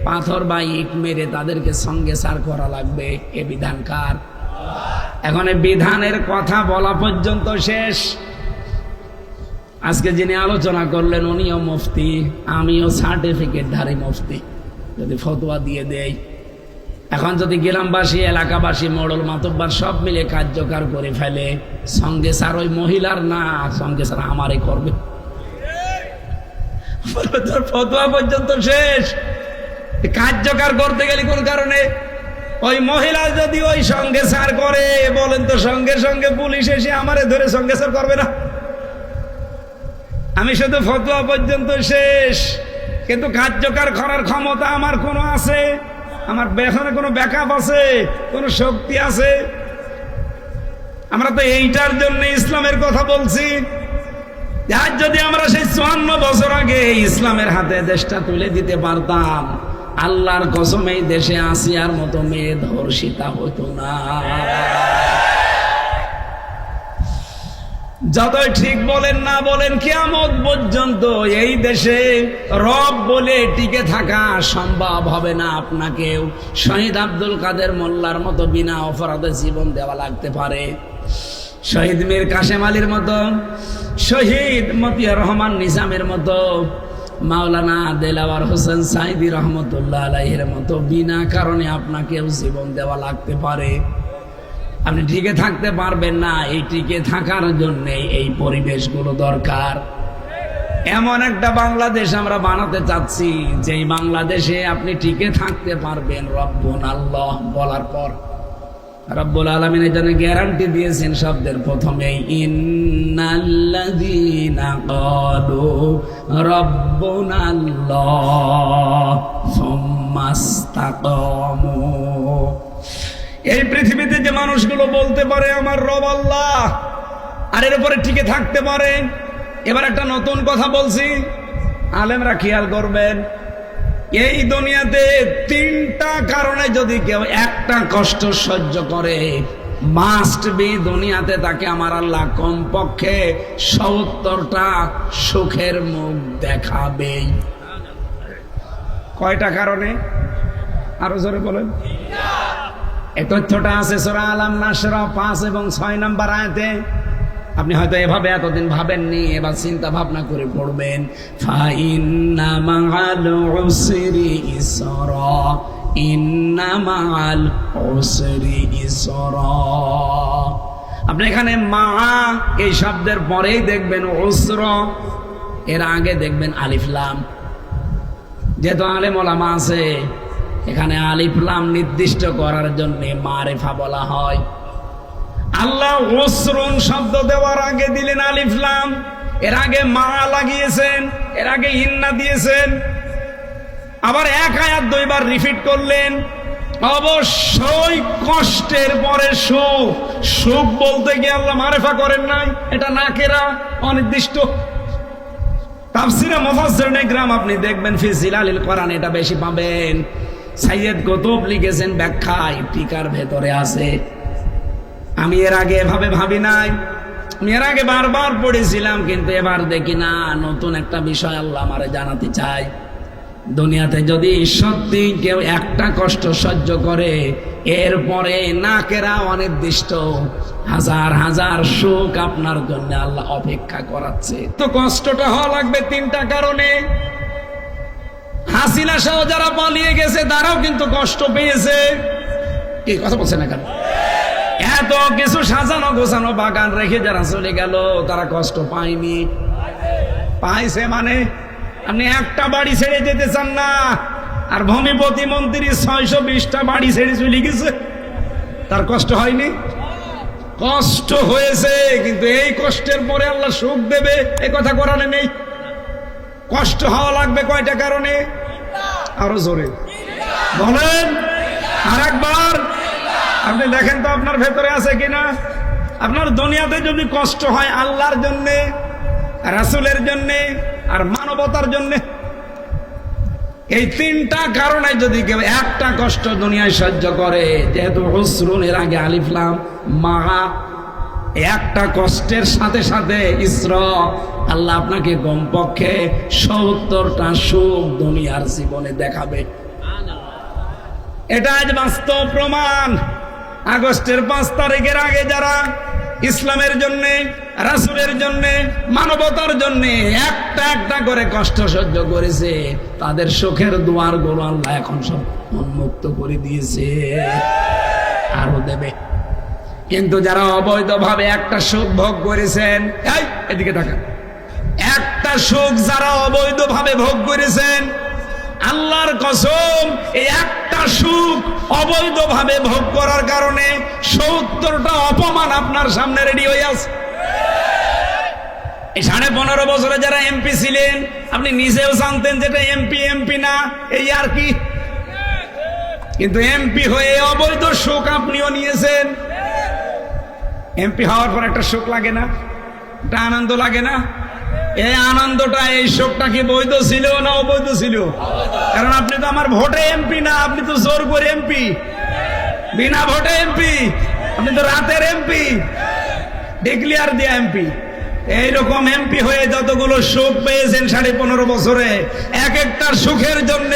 পাথর বা ইট মেরে তাদেরকে সঙ্গে সার করা লাগবে। এ বিধানকার। এখন এই বিধানের কথা বলা পর্যন্ত শেষ। আজকে যিনি আলোচনা করলেন উনিও মুফতি, আমিও সার্টিফিকেটধারী মুফতি। যদি ফতোয়া দিয়ে দেয়, এখন যদি গ্রামবাসী, এলাকাবাসী, মোড়ল মাতব্বার সব মিলে কার্যকর করে ফেলে, সঙ্গে স্যার ওই মহিলার না, সঙ্গে স্যার আমারই করবে। ফতোয়া পর্যন্ত শেষ। কার্যকর করতে গেলে কোন কারণে? ওই মহিলা যদি ওই সঙ্গে স্যার করে, বলেন তো সঙ্গে সঙ্গে পুলিশ এসে আমারে ধরে সঙ্গে স্যার করবে না? আমি শুধু ফতোয়া পর্যন্ত শেষ, কিন্তু কার্যকর করার ক্ষমতা আমার কোনো আছে? আমার এখানে কোনো ব্যাকআপ আছে? কোনো শক্তি আছে? আমরা তো এইটার জন্য ইসলামের কথা বলছি। আজ যদি আমরা সেই 54 বছর আগে ইসলামের হাতে দেশটা তুলে দিতে পারতাম, আল্লাহর কসম এই দেশে আসিয়ার মতো মেয়ে ধর্ষিতা হতো না। যতই ঠিক বলেন না বলেন, কিয়ামত পর্যন্ত এই দেশে রব বলে টিকে থাকা সম্ভব হবে না। আপনাকেও শহীদ আব্দুল কাদের মোল্লার মতো বিনা অপরাধে জীবন দেওয়া লাগতে পারে, শহীদ মীর কাশেম আলীর মতো, শহীদ মতিয়ার রহমান নিজামের মতো, মাওলানা দেলাওয়ার হোসেন সাইদি রহমতুল্লাহ আলাইহির মতো বিনা কারণে আপনাকেও জীবন দেওয়া লাগতে পারে। আপনি টিকে থাকতে পারবেন না। এই টিকে থাকার জন্য এই পরিবেশগুলো দরকার। এমন একটা বাংলাদেশ আমরা বানাতে চাচ্ছি, যেই বাংলাদেশে আপনি টিকে থাকতে পারবেন। রব্বুন আল্লাহ বলার পর রব্বুল আলামিন এর জন্য গ্যারান্টি দিয়েছেন শব্দের প্রথমেই, ইন্নাল্লাযীনা ক্বালু রব্বুনাল্লাহ সুম্মা ইসতাকামু। এই পৃথিবীতে যে মানুষগুলো বলতে পারে আমার রব আল্লাহ, আর এর উপরে টিকে থাকতে পারে। এবার একটা নতুন কথা বলছি, আলেমরা খেয়াল করবেন। এই দুনিয়াতে 3টা কারণে যদি কেউ একটা কষ্ট সহ্য করে, মাস্ট বি দুনিয়াতে তাকে আমার আল্লাহ কমপক্ষে 70টা সুখের মুখ দেখাবেই। কয়টা কারণে? আরো জোরে বলেন। এই তথ্যটা আছে সূরা আল নাসর 5 এবং 6 নম্বর আয়াতে। আপনি হয়তো এভাবে এতদিন ভাবেননি, এবার চিন্তা ভাবনা করে পড়বেন। ফাইন্না মাআল উসরি ইসরা, ইন্না মাআল উসরি ইসরা। আপনি এখানে মা এই শব্দের পরেই দেখবেন উসর, এর আগে দেখবেন আলিফ লাম। যেহেতু আলেম ওলামা আছে, এখানে আলিফ লাম নির্দিষ্ট করার জন্য মারিফা বলা হয়। আল্লাহ উসরুন শব্দ দেওয়ার আগে দিলেন আলিফ লাম, এর আগে মা লাগিয়েছেন, এর আগে ইন্না দিয়েছেন। আবার এক আয়াত 2 বার রিপিট করলেন। অবশ্যই কষ্টের পরে সুখ। সুখ বলতে গিয়ে আল্লাহ মারিফা করেন নাই, এটা নাকেরা, অনির্দিষ্ট। তাফসীরে মুফাসসিরিন ইকরাম আপনি দেখবেন ফি জিলালিল কোরআন এটা বেশি পাবেন। সাইয়্যেদ কুতুব লিখেছেন ব্যাখ্যায়, টিকার ভেতরে আছে। আমি এর আগে এভাবে ভাবি নাই, আমি এর আগে বারবার পড়েছিলাম, কিন্তু এবার দেখি না, নতুন একটা বিষয় আল্লাহ আমারে জানাতে চাই। দুনিয়াতে যদি সত্যি কেউ একটা কষ্ট সহ্য করে, এরপরে নাকেরা অনির্দিষ্ট হাজার হাজার সুখ আপনার জন্য আল্লাহ অপেক্ষা করাচ্ছে। তো কষ্টটা হওয়া লাগবে 3টা কারণে। হাসিনা সহ যারা পালিয়ে গেছে তারাও কিন্তু কষ্ট পেয়েছে। কি কথা বলছে না কেন? এত কিছু সাজানো গোছানো বাগান রেখে যারা চলে গেল, তারা কষ্ট পায়নি? পাইছে। মানে আপনি একটা বাড়ি ছেড়ে যেতে চান না, আর ভূমি প্রতিমন্ত্রী 620টা বাড়ি ছেড়ে চলে গেছে, তার কষ্ট হয়নি? কষ্ট হয়েছে, কিন্তু এই কষ্টের পরে আল্লাহ সুখ দেবে এই কথা কোরআনে নেই। কষ্ট হওয়া লাগবে কয়টা কারণে? আরো জোরে বলেন আরেকবার। আপনি দেখেন তো আপনার ভেতরে আছে কিনা। আপনার দুনিয়াতে যদি কষ্ট হয় আল্লাহর জন্যে, রাসূলের জন্যে, আর মানবতার জন্যে, এই 3টা কারণে যদি কেউ একটা কষ্ট দুনিয়ায় সহ্য করে, যেহেতু উসরুন এর আগে আলিফ লাম মা, একটা কষ্টের সাথে সাথে ইসরা, আল্লাহ আপনাকে কমপক্ষে 70টা সুখ দুনিয়ার জীবনে দেখাবে। এটা আজ বাস্তব প্রমাণ। আগস্টের 5 তারিখের আগে যারা ইসলামের জন্য, রাসূলের জন্য, মানবতার জন্য একটা একটা করে কষ্ট সহ্য করেছে, তাদের সুখের দুয়ারগুলো আল্লাহ এখন সব উন্মুক্ত করে দিয়েছে, আরো দেবে। কিন্তু যারা অবৈধভাবে একটা সুখ ভোগ করেছেন, এই এদিকে তাকান, একটা সুখ যারা অবৈধভাবে ভোগ করেছেন, আল্লাহর কসম এই একটা সুখ অবৈধভাবে ভোগ করার কারণে 70টা অপমান আপনার সামনে রেডি হয়ে আছে। এই 15.5 বছরে যারা এমপি ছিলেন, আপনি নিজেও জানতেন যেটা এমপি না, এই আর কি। কিন্তু এমপি হয়ে অবৈধ সুখ আপনিও নিয়েছেন। এমপি হওয়ার পর একটা সুখ লাগে না? একটা আনন্দ লাগে না? এই আনন্দটা, এই শোকটা কি বৈধ ছিল না অবৈধ ছিল? কারণ আপনি তো আমার ভোটে এমপি না, আপনি তো জোর করে এমপি, বিনা ভোটে এমপি, আপনি তো রাতের এমপি, ডিক্লিয়ার দিয়া এমপি। এইরকম এমপি হয়ে যতগুলো সুখ পেয়েছেন 15.5 বছরে, এক একটা সুখের জন্য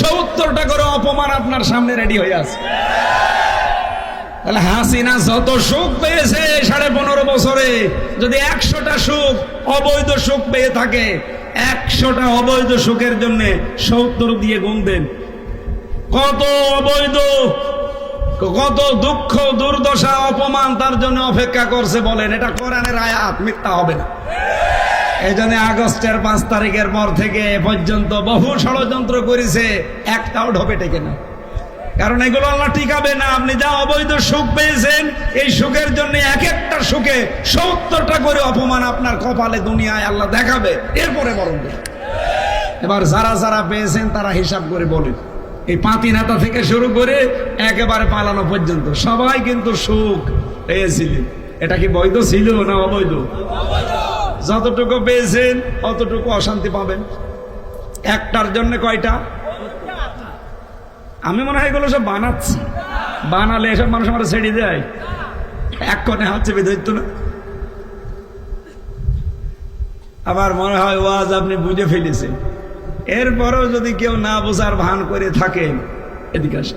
70টা করে অপমান আপনার সামনে রেডি হয়ে আছে। তাহলে হাসিনা যত সুখ পেয়েছে 15.5 বছরে, যদি 100টা সুখ অবৈধ সুখ পেয়ে থাকে, 100টা অবৈধ সুখের জন্য 70 দিয়ে গুণ দেন। কত অবৈধ, কত দুঃখ দুর্দশা অপমান তার জন্য অপেক্ষা করছে বলেন। এটা কোরআনের আয়াত, মিথ্যা হবে না। এই জন্য আগস্টের 5 তারিখের পর থেকে এ পর্যন্ত বহু ষড়যন্ত্র করেছে, একটাও ঢোপে টেকে না। কারণ এগুলো আল্লাহ টিকাবে না। আপনি যা অবৈধ সুখ পেয়েছেন, এই সুখের জন্য এক একটা সুখে 70টা করে অপমান আপনার কপালে দুনিয়ায় আল্লাহ দেখাবে, এরপরে বরং দেবে। এবার যারা যারা পেয়েছেন তারা হিসাব করে বলেন। এই পাতি নেতা থেকে শুরু করে একেবারে পালানো পর্যন্ত সবাই কিন্তু সুখ পেয়েছিলেন। এটা কি বৈধ ছিল না অবৈধ? যতটুকু পেয়েছেন অতটুকু অশান্তি পাবেন। একটার জন্য কয়টা? আমি মনে হয় এগুলো সব বানাচ্ছি, বানালে এসব মানুষ আমার ছেড়ে দেয়, এক কোণে হাত চেপে ধরত না। আবার মনে হয় ওয়াজ আপনি বুঝে ফেলেছেন, এরপরেও যদি কেউ না বোঝার ভান করে থাকেন, এদিকে আসে,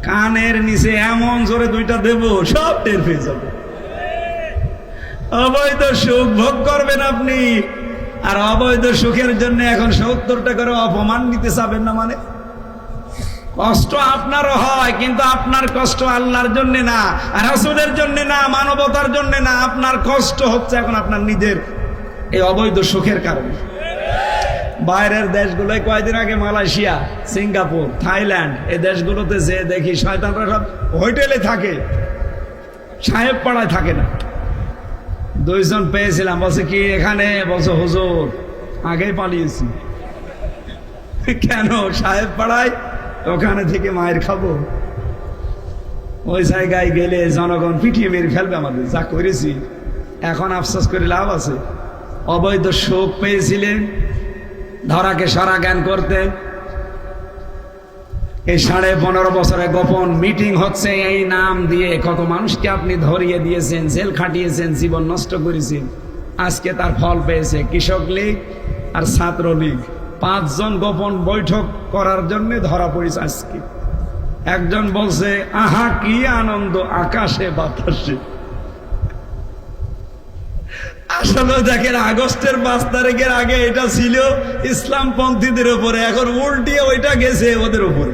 কানের নিচে এমন জোরে 2টা দেব, সব টের পেয়ে যাবে। অবৈধ সুখ ভোগ করবেন আপনি, আর অবৈধ সুখের জন্য এখন 70টা করে অপমান নিতে চাবেন না। মানে কষ্ট আপনারও হয়, কিন্তু আপনার কষ্ট আল্লাহর জন্য না, রাসূলের জন্য না, মানবতার জন্য না। আপনার কষ্ট হচ্ছে এখন আপনার নিজের এই অবৈধ সুখের কারণে। বাইরের দেশগুলোয় কয়েকদিন আগে মালয়েশিয়া, সিঙ্গাপুর, থাইল্যান্ড, এই দেশগুলোতে যে দেখি শয়তানরা সব হোটেলে থাকে, সাহেব পাড়ায় থাকে না। 2 জন পেয়েছিলাম, বলছে কি এখানে? বলছে হুজুর আগেই পালিয়েছি। কেন? সাহেব পাড়ায়, ওখানে থেকে মায়ের খাবো। ওই জায়গায় গেলে জনগণ পিটিয়ে মেরে ফেলবে আমাদের, যা করেছি। এখন আফসোস করে লাভ আছে? অবৈধ সুখ পেয়েছিলেন, ধরাকে সারা জ্ঞান করতেন। এই 15.5 বছরে গোপন মিটিং হচ্ছে এই নাম দিয়ে, কত মানুষকে আপনি ধরিয়ে দিয়েছেন, জেল খাটিয়েছেন, জীবন নষ্ট করেছেন। আজকে তার ফল পেয়েছে কৃষক লীগ আর ছাত্র লীগ। 5 জন গোপন বৈঠক করার জন্য ধরা পড়েছে আজকে। একজন বলছে আহা কি আনন্দ আকাশে বাতাসে। আসলে দেখেন, আগস্টের 5 তারিখের আগে এটা ছিল ইসলামপন্থীদের উপরে, এখন উল্টিয়ে ওইটা গেছে ওদের উপরে।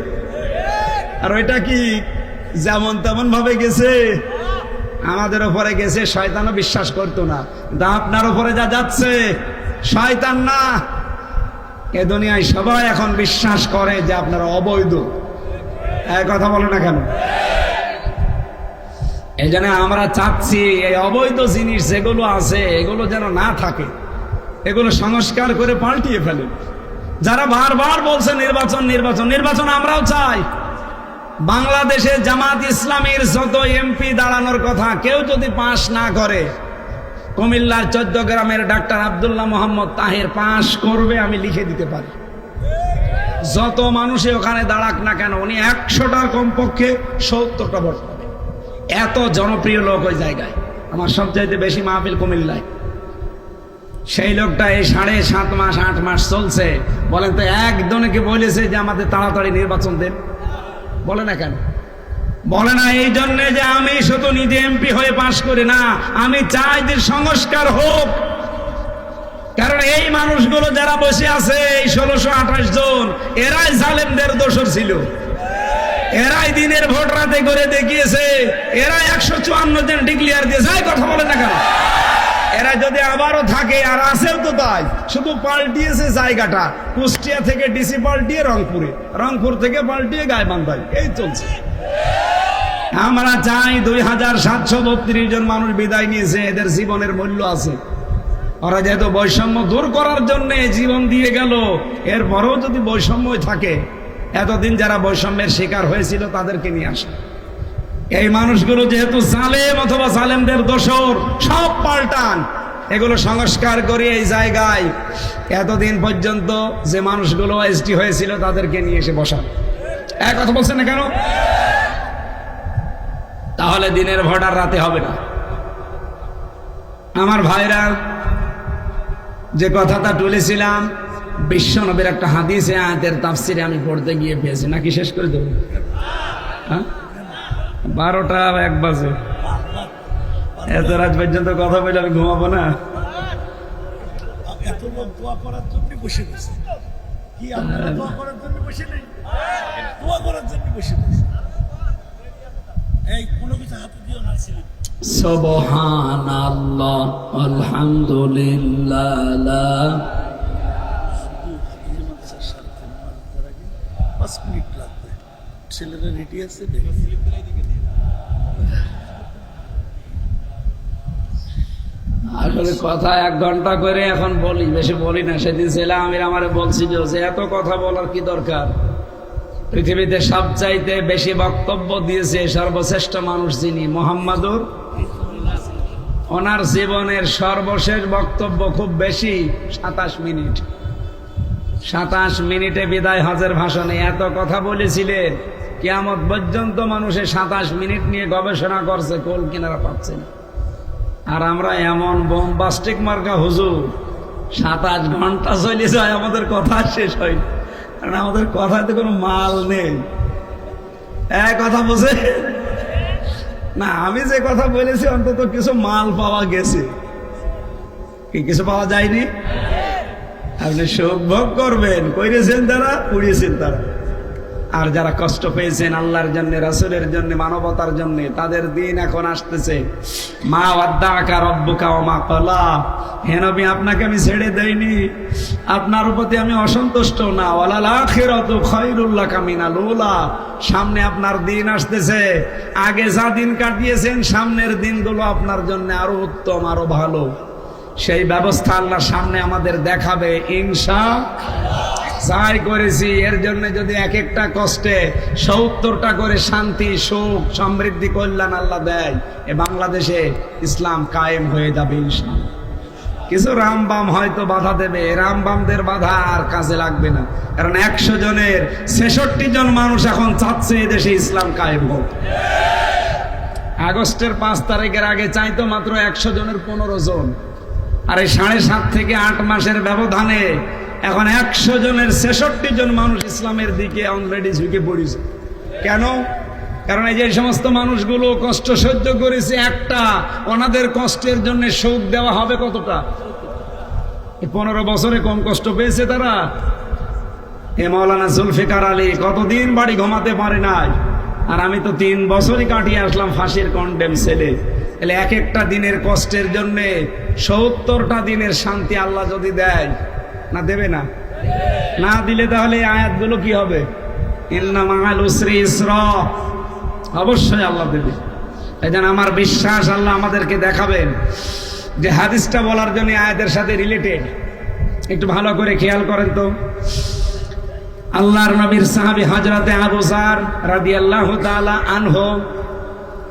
আর ওইটা কি যেমন তেমন ভাবে গেছে, আমাদের উপরে গেছে। শয়তানও বিশ্বাস করতো না, কিন্তু আপনার উপরে যা যাচ্ছে শয়তান না, এ দুনিয়ায় সবাই এখন বিশ্বাস করে যে আপনারা অবৈধ। কথা বলে না কেন? এই জন্য আমরা চাচ্ছি এই অবৈধ জিনিস যেগুলো আছে এগুলো যেন না থাকে, এগুলো সংস্কার করে পাল্টিয়ে ফেলেন। যারা বারবার বলছে নির্বাচন নির্বাচন নির্বাচন, আমরাও চাই। বাংলাদেশে জামাত ইসলামীর যত এমপি দাঁড়ানোর কথা, কেউ যদি পাশ না করে, কুমিল্লার 14 গ্রামের ডাক্তার আব্দুল্লাহ মোহাম্মদ তাহের পাশ করবে, আমি লিখে দিতে পারি। যত মানুষে ওখানে দাঁড়াক না কেন, উনি 100টার কমপক্ষে 70টা ভোট পাবে। এত জনপ্রিয় লোক ওই জায়গায়। আমার সবচাইতে বেশি মাহফিল কুমিল্লায়। সেই লোকটা এই 7.5 মাস 8 মাস চলছে। বলেন তো একজনকে বলেছে যে আমাদের তাড়াতাড়ি নির্বাচন দেন? বলে না কেন? বলে না এই জন্য যে আমি শুধু নিজে এমপি হয়ে পাশ করি না, আমি চাই যে সংস্কার হোক। কারণ এই মানুষগুলো যারা বসে আছে, এই 1628 জন, এরাই জালেমদের দোসর ছিল। এরাই দিনের ভোট রাতে করে দেখিয়েছে। এরা 154 জন ডিক্লিয়ার দিয়েছে। কথা বলে না কেন? এরা যদি আবারও থাকে, আর আছেও তো তাই, শুধু পাল্টিয়েছে জায়গাটা। কুষ্টিয়া থেকে ডিসি পাল্টিয়ে রংপুরে, রংপুর থেকে পাল্টিয়ে গাইবান্ধায়, এই চলছে। আমরা চাই 2732 জন মানুষ বিদায় নিয়েছে, এদের জীবনের মূল্য আছে। ওরা যেহেতু বৈষম্য দূর করার জন্য জীবন দিয়ে গেল, এরপরেও যদি বৈষম্য থাকে, এতদিন যারা বৈষম্যের শিকার হয়েছিল তাদেরকে নিয়ে আসে। এই মানুষগুলো যেহেতু জালেম অথবা জালেমদের দোসর, সব পাল্টান। এগুলো সংস্কার করে এই জায়গায় এতদিন পর্যন্ত যে মানুষগুলো এসটি হয়েছিল তাদেরকে নিয়ে এসে বসা। এক কথা বলছেন না কেন? তাহলে দিনের ভোট আর রাতে হবে না। আমার ভাইরা, যে কথাটা তুলেছিলাম বিশ্বনবীর একটা হাদিসে আয়াতের তাফসিরে আমি পড়তে গিয়ে পেয়েছি, নাকি শেষ করে দেব? 12টা 1 বাজে, এত রাত পর্যন্ত কথা বলে আমি ঘুমাবো না? এত লোক দোয়া করার জন্য বসে গেছে। কি আপনারা দোয়া করার জন্য বসে নেই? দোয়া করার জন্য বসে গেছে। এই কোনো কিছু হাতে দিও না ছিল। সুবহানাল্লাহ, আলহামদুলিল্লাহ, লা 5 মিনিট লাগবে। ছেলেরা রেডি আছে? আসলে কথা 1 ঘন্টা করে এখন বলি, বেশি বলি না। সেদিন ছেলে আমির আমারে বলছিল যে এত কথা বলার কি দরকার? পৃথিবীতে সবচাইতে বেশি বক্তব্য দিয়েছে সর্বশ্রেষ্ঠ মানুষ যিনি, মুহাম্মাদুর। ওনার জীবনের সর্বশেষ বক্তব্য খুব বেশি 27 মিনিট। 27 মিনিটে বিদায় হজের ভাষণে এত কথা বলেছিলেন, কিয়ামত পর্যন্ত মানুষে 27 মিনিট নিয়ে গবেষণা করছে, কোল কিনারা পাচ্ছে না। আর আমরা এমন বোমবাস্টিক মার্কা হুজুর, 27 ঘন্টা চলে যায়, আমাদের কথা শেষ হয় না, কারণ আমাদের কথাতে কোনো মাল নেই। এক কথা বুঝে না, আমি যে কথা বলেছি অন্তত কিছু মাল পাওয়া গেছে। কি কিছু পাওয়া যায়নি? আপনি সুখ ভোগ করবেন, করেছেন তারা, পুড়িয়েছেন তারা। আর যারা কষ্ট পেয়েছেন আল্লাহর জন্য, রাসূলের জন্য, মানবতার জন্য, তাদের দিন এখন আসতেছে। মা ওয়াদ্দাকা রব্বুকা ওয়া মা ক্বালা। হে নবী, আপনাকে আমি ছেড়ে দেইনি, আপনার প্রতি আমি অসন্তুষ্ট না। ওয়ালাল আখিরাতু খায়রুল লাকা মিনাল উলা। সামনে আপনার দিন আসতেছে, আগে যা দিন কাটিয়েছেন সামনের দিনগুলো আপনার জন্য আরো উত্তম, আরো ভালো। সেই ব্যবস্থা আল্লাহ সামনে আমাদের দেখাবে ইনশাআল্লাহ। যাই করেছি এর জন্য যদি এক একটা কষ্টে 70টা করে শান্তি, সুখ, সমৃদ্ধি, কল্যাণ আল্লাহ দেয়, এ বাংলাদেশে ইসলাম কায়েম হয়ে যাবে ইনশাআল্লাহ। কিছু রামবাম হয়তো বাধা দেবে, রামবামদের বাধা আর কাজে লাগবে না, কারণ 100 জনের 66 জন মানুষ এখন চাচ্ছে এদেশে ইসলাম কায়েম হোক। আগস্টের 5 তারিখের আগে চাইতো মাত্র 100 জনের 15 জন, আর এই 7.5 থেকে 8 মাসের ব্যবধানে এখন 100 জনের 66 জন মানুষ ইসলামের দিকে অলরেডি ঝুঁকে পড়েছে। কেন? কারণ এই যে সমস্ত মানুষগুলো কষ্ট সহ্য করেছে, একটা ওনাদের কষ্টের জন্য সুখ দেওয়া হবে কতটা? 15 বছরে কম কষ্ট পেয়েছে তারা? এ মাওলানা জুলফিকার আলী কতদিন বাড়ি ঘুমাতে পারে নাই, আর আমি তো 3 বছরই কাটিয়ে আসলাম ফাঁসির কন্ডেম ছেলে। তাহলে এক একটা দিনের কষ্টের জন্য 70টা দিনের শান্তি আল্লাহ যদি দেয়, না দেবে না? না দিলে তাহলে এই আয়াতগুলো কি হবে? ইন্না মাআল উসরি ইসরা। অবশ্যই আল্লাহ দেবে। এই জন্য আমার বিশ্বাস আল্লাহ আমাদেরকে দেখাবেন। যে হাদিসটা বলার জন্য আয়াতের সাথে রিলেটেড, একটু ভালো করে খেয়াল করেন তো। আল্লাহর নবীর সাহাবী হযরতে আবু যার রাদিয়াল্লাহু তাআলা আনহু,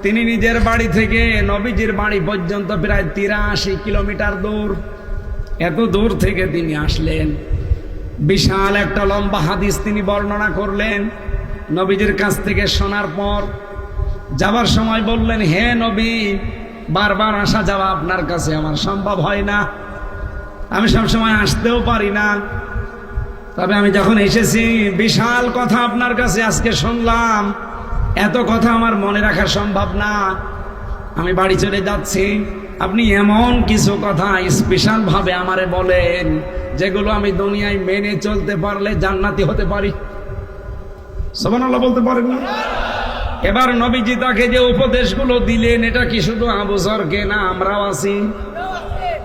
তিনি নিজের বাড়ি থেকে নবীজির বাড়ি পর্যন্ত প্রায় 83 কিলোমিটার দূর। এত দূর থেকে তিনি আসলেন, বিশাল একটা লম্বা হাদিস তিনি বর্ণনা করলেন। নবীজির কাছ থেকে শোনার পর যাবার সময় বললেন, হে নবী, বারবার আসা যাওয়া আপনার কাছে আমার সম্ভব হয় না, আমি সবসময় আসতেও পারি না, তবে আমি যখন এসেছি বিশাল কথা আপনার কাছে আজকে শুনলাম, এত কথা আমার মনে রাখা সম্ভব না, আমি বাড়ি চলে যাচ্ছি। আপনি এমন কিছু কথা স্পেশাল ভাবে আমারে বলেন যেগুলো আমি দুনিয়ায় মেনে চলতে পারলে জান্নাতি হতে পারি। সুবহানাল্লাহ বলতে পারেন না? এবার নবীজি তাকে যে উপদেশগুলো দিলেন, এটা কি শুধু আবু যরকে না, আমরাও আছি?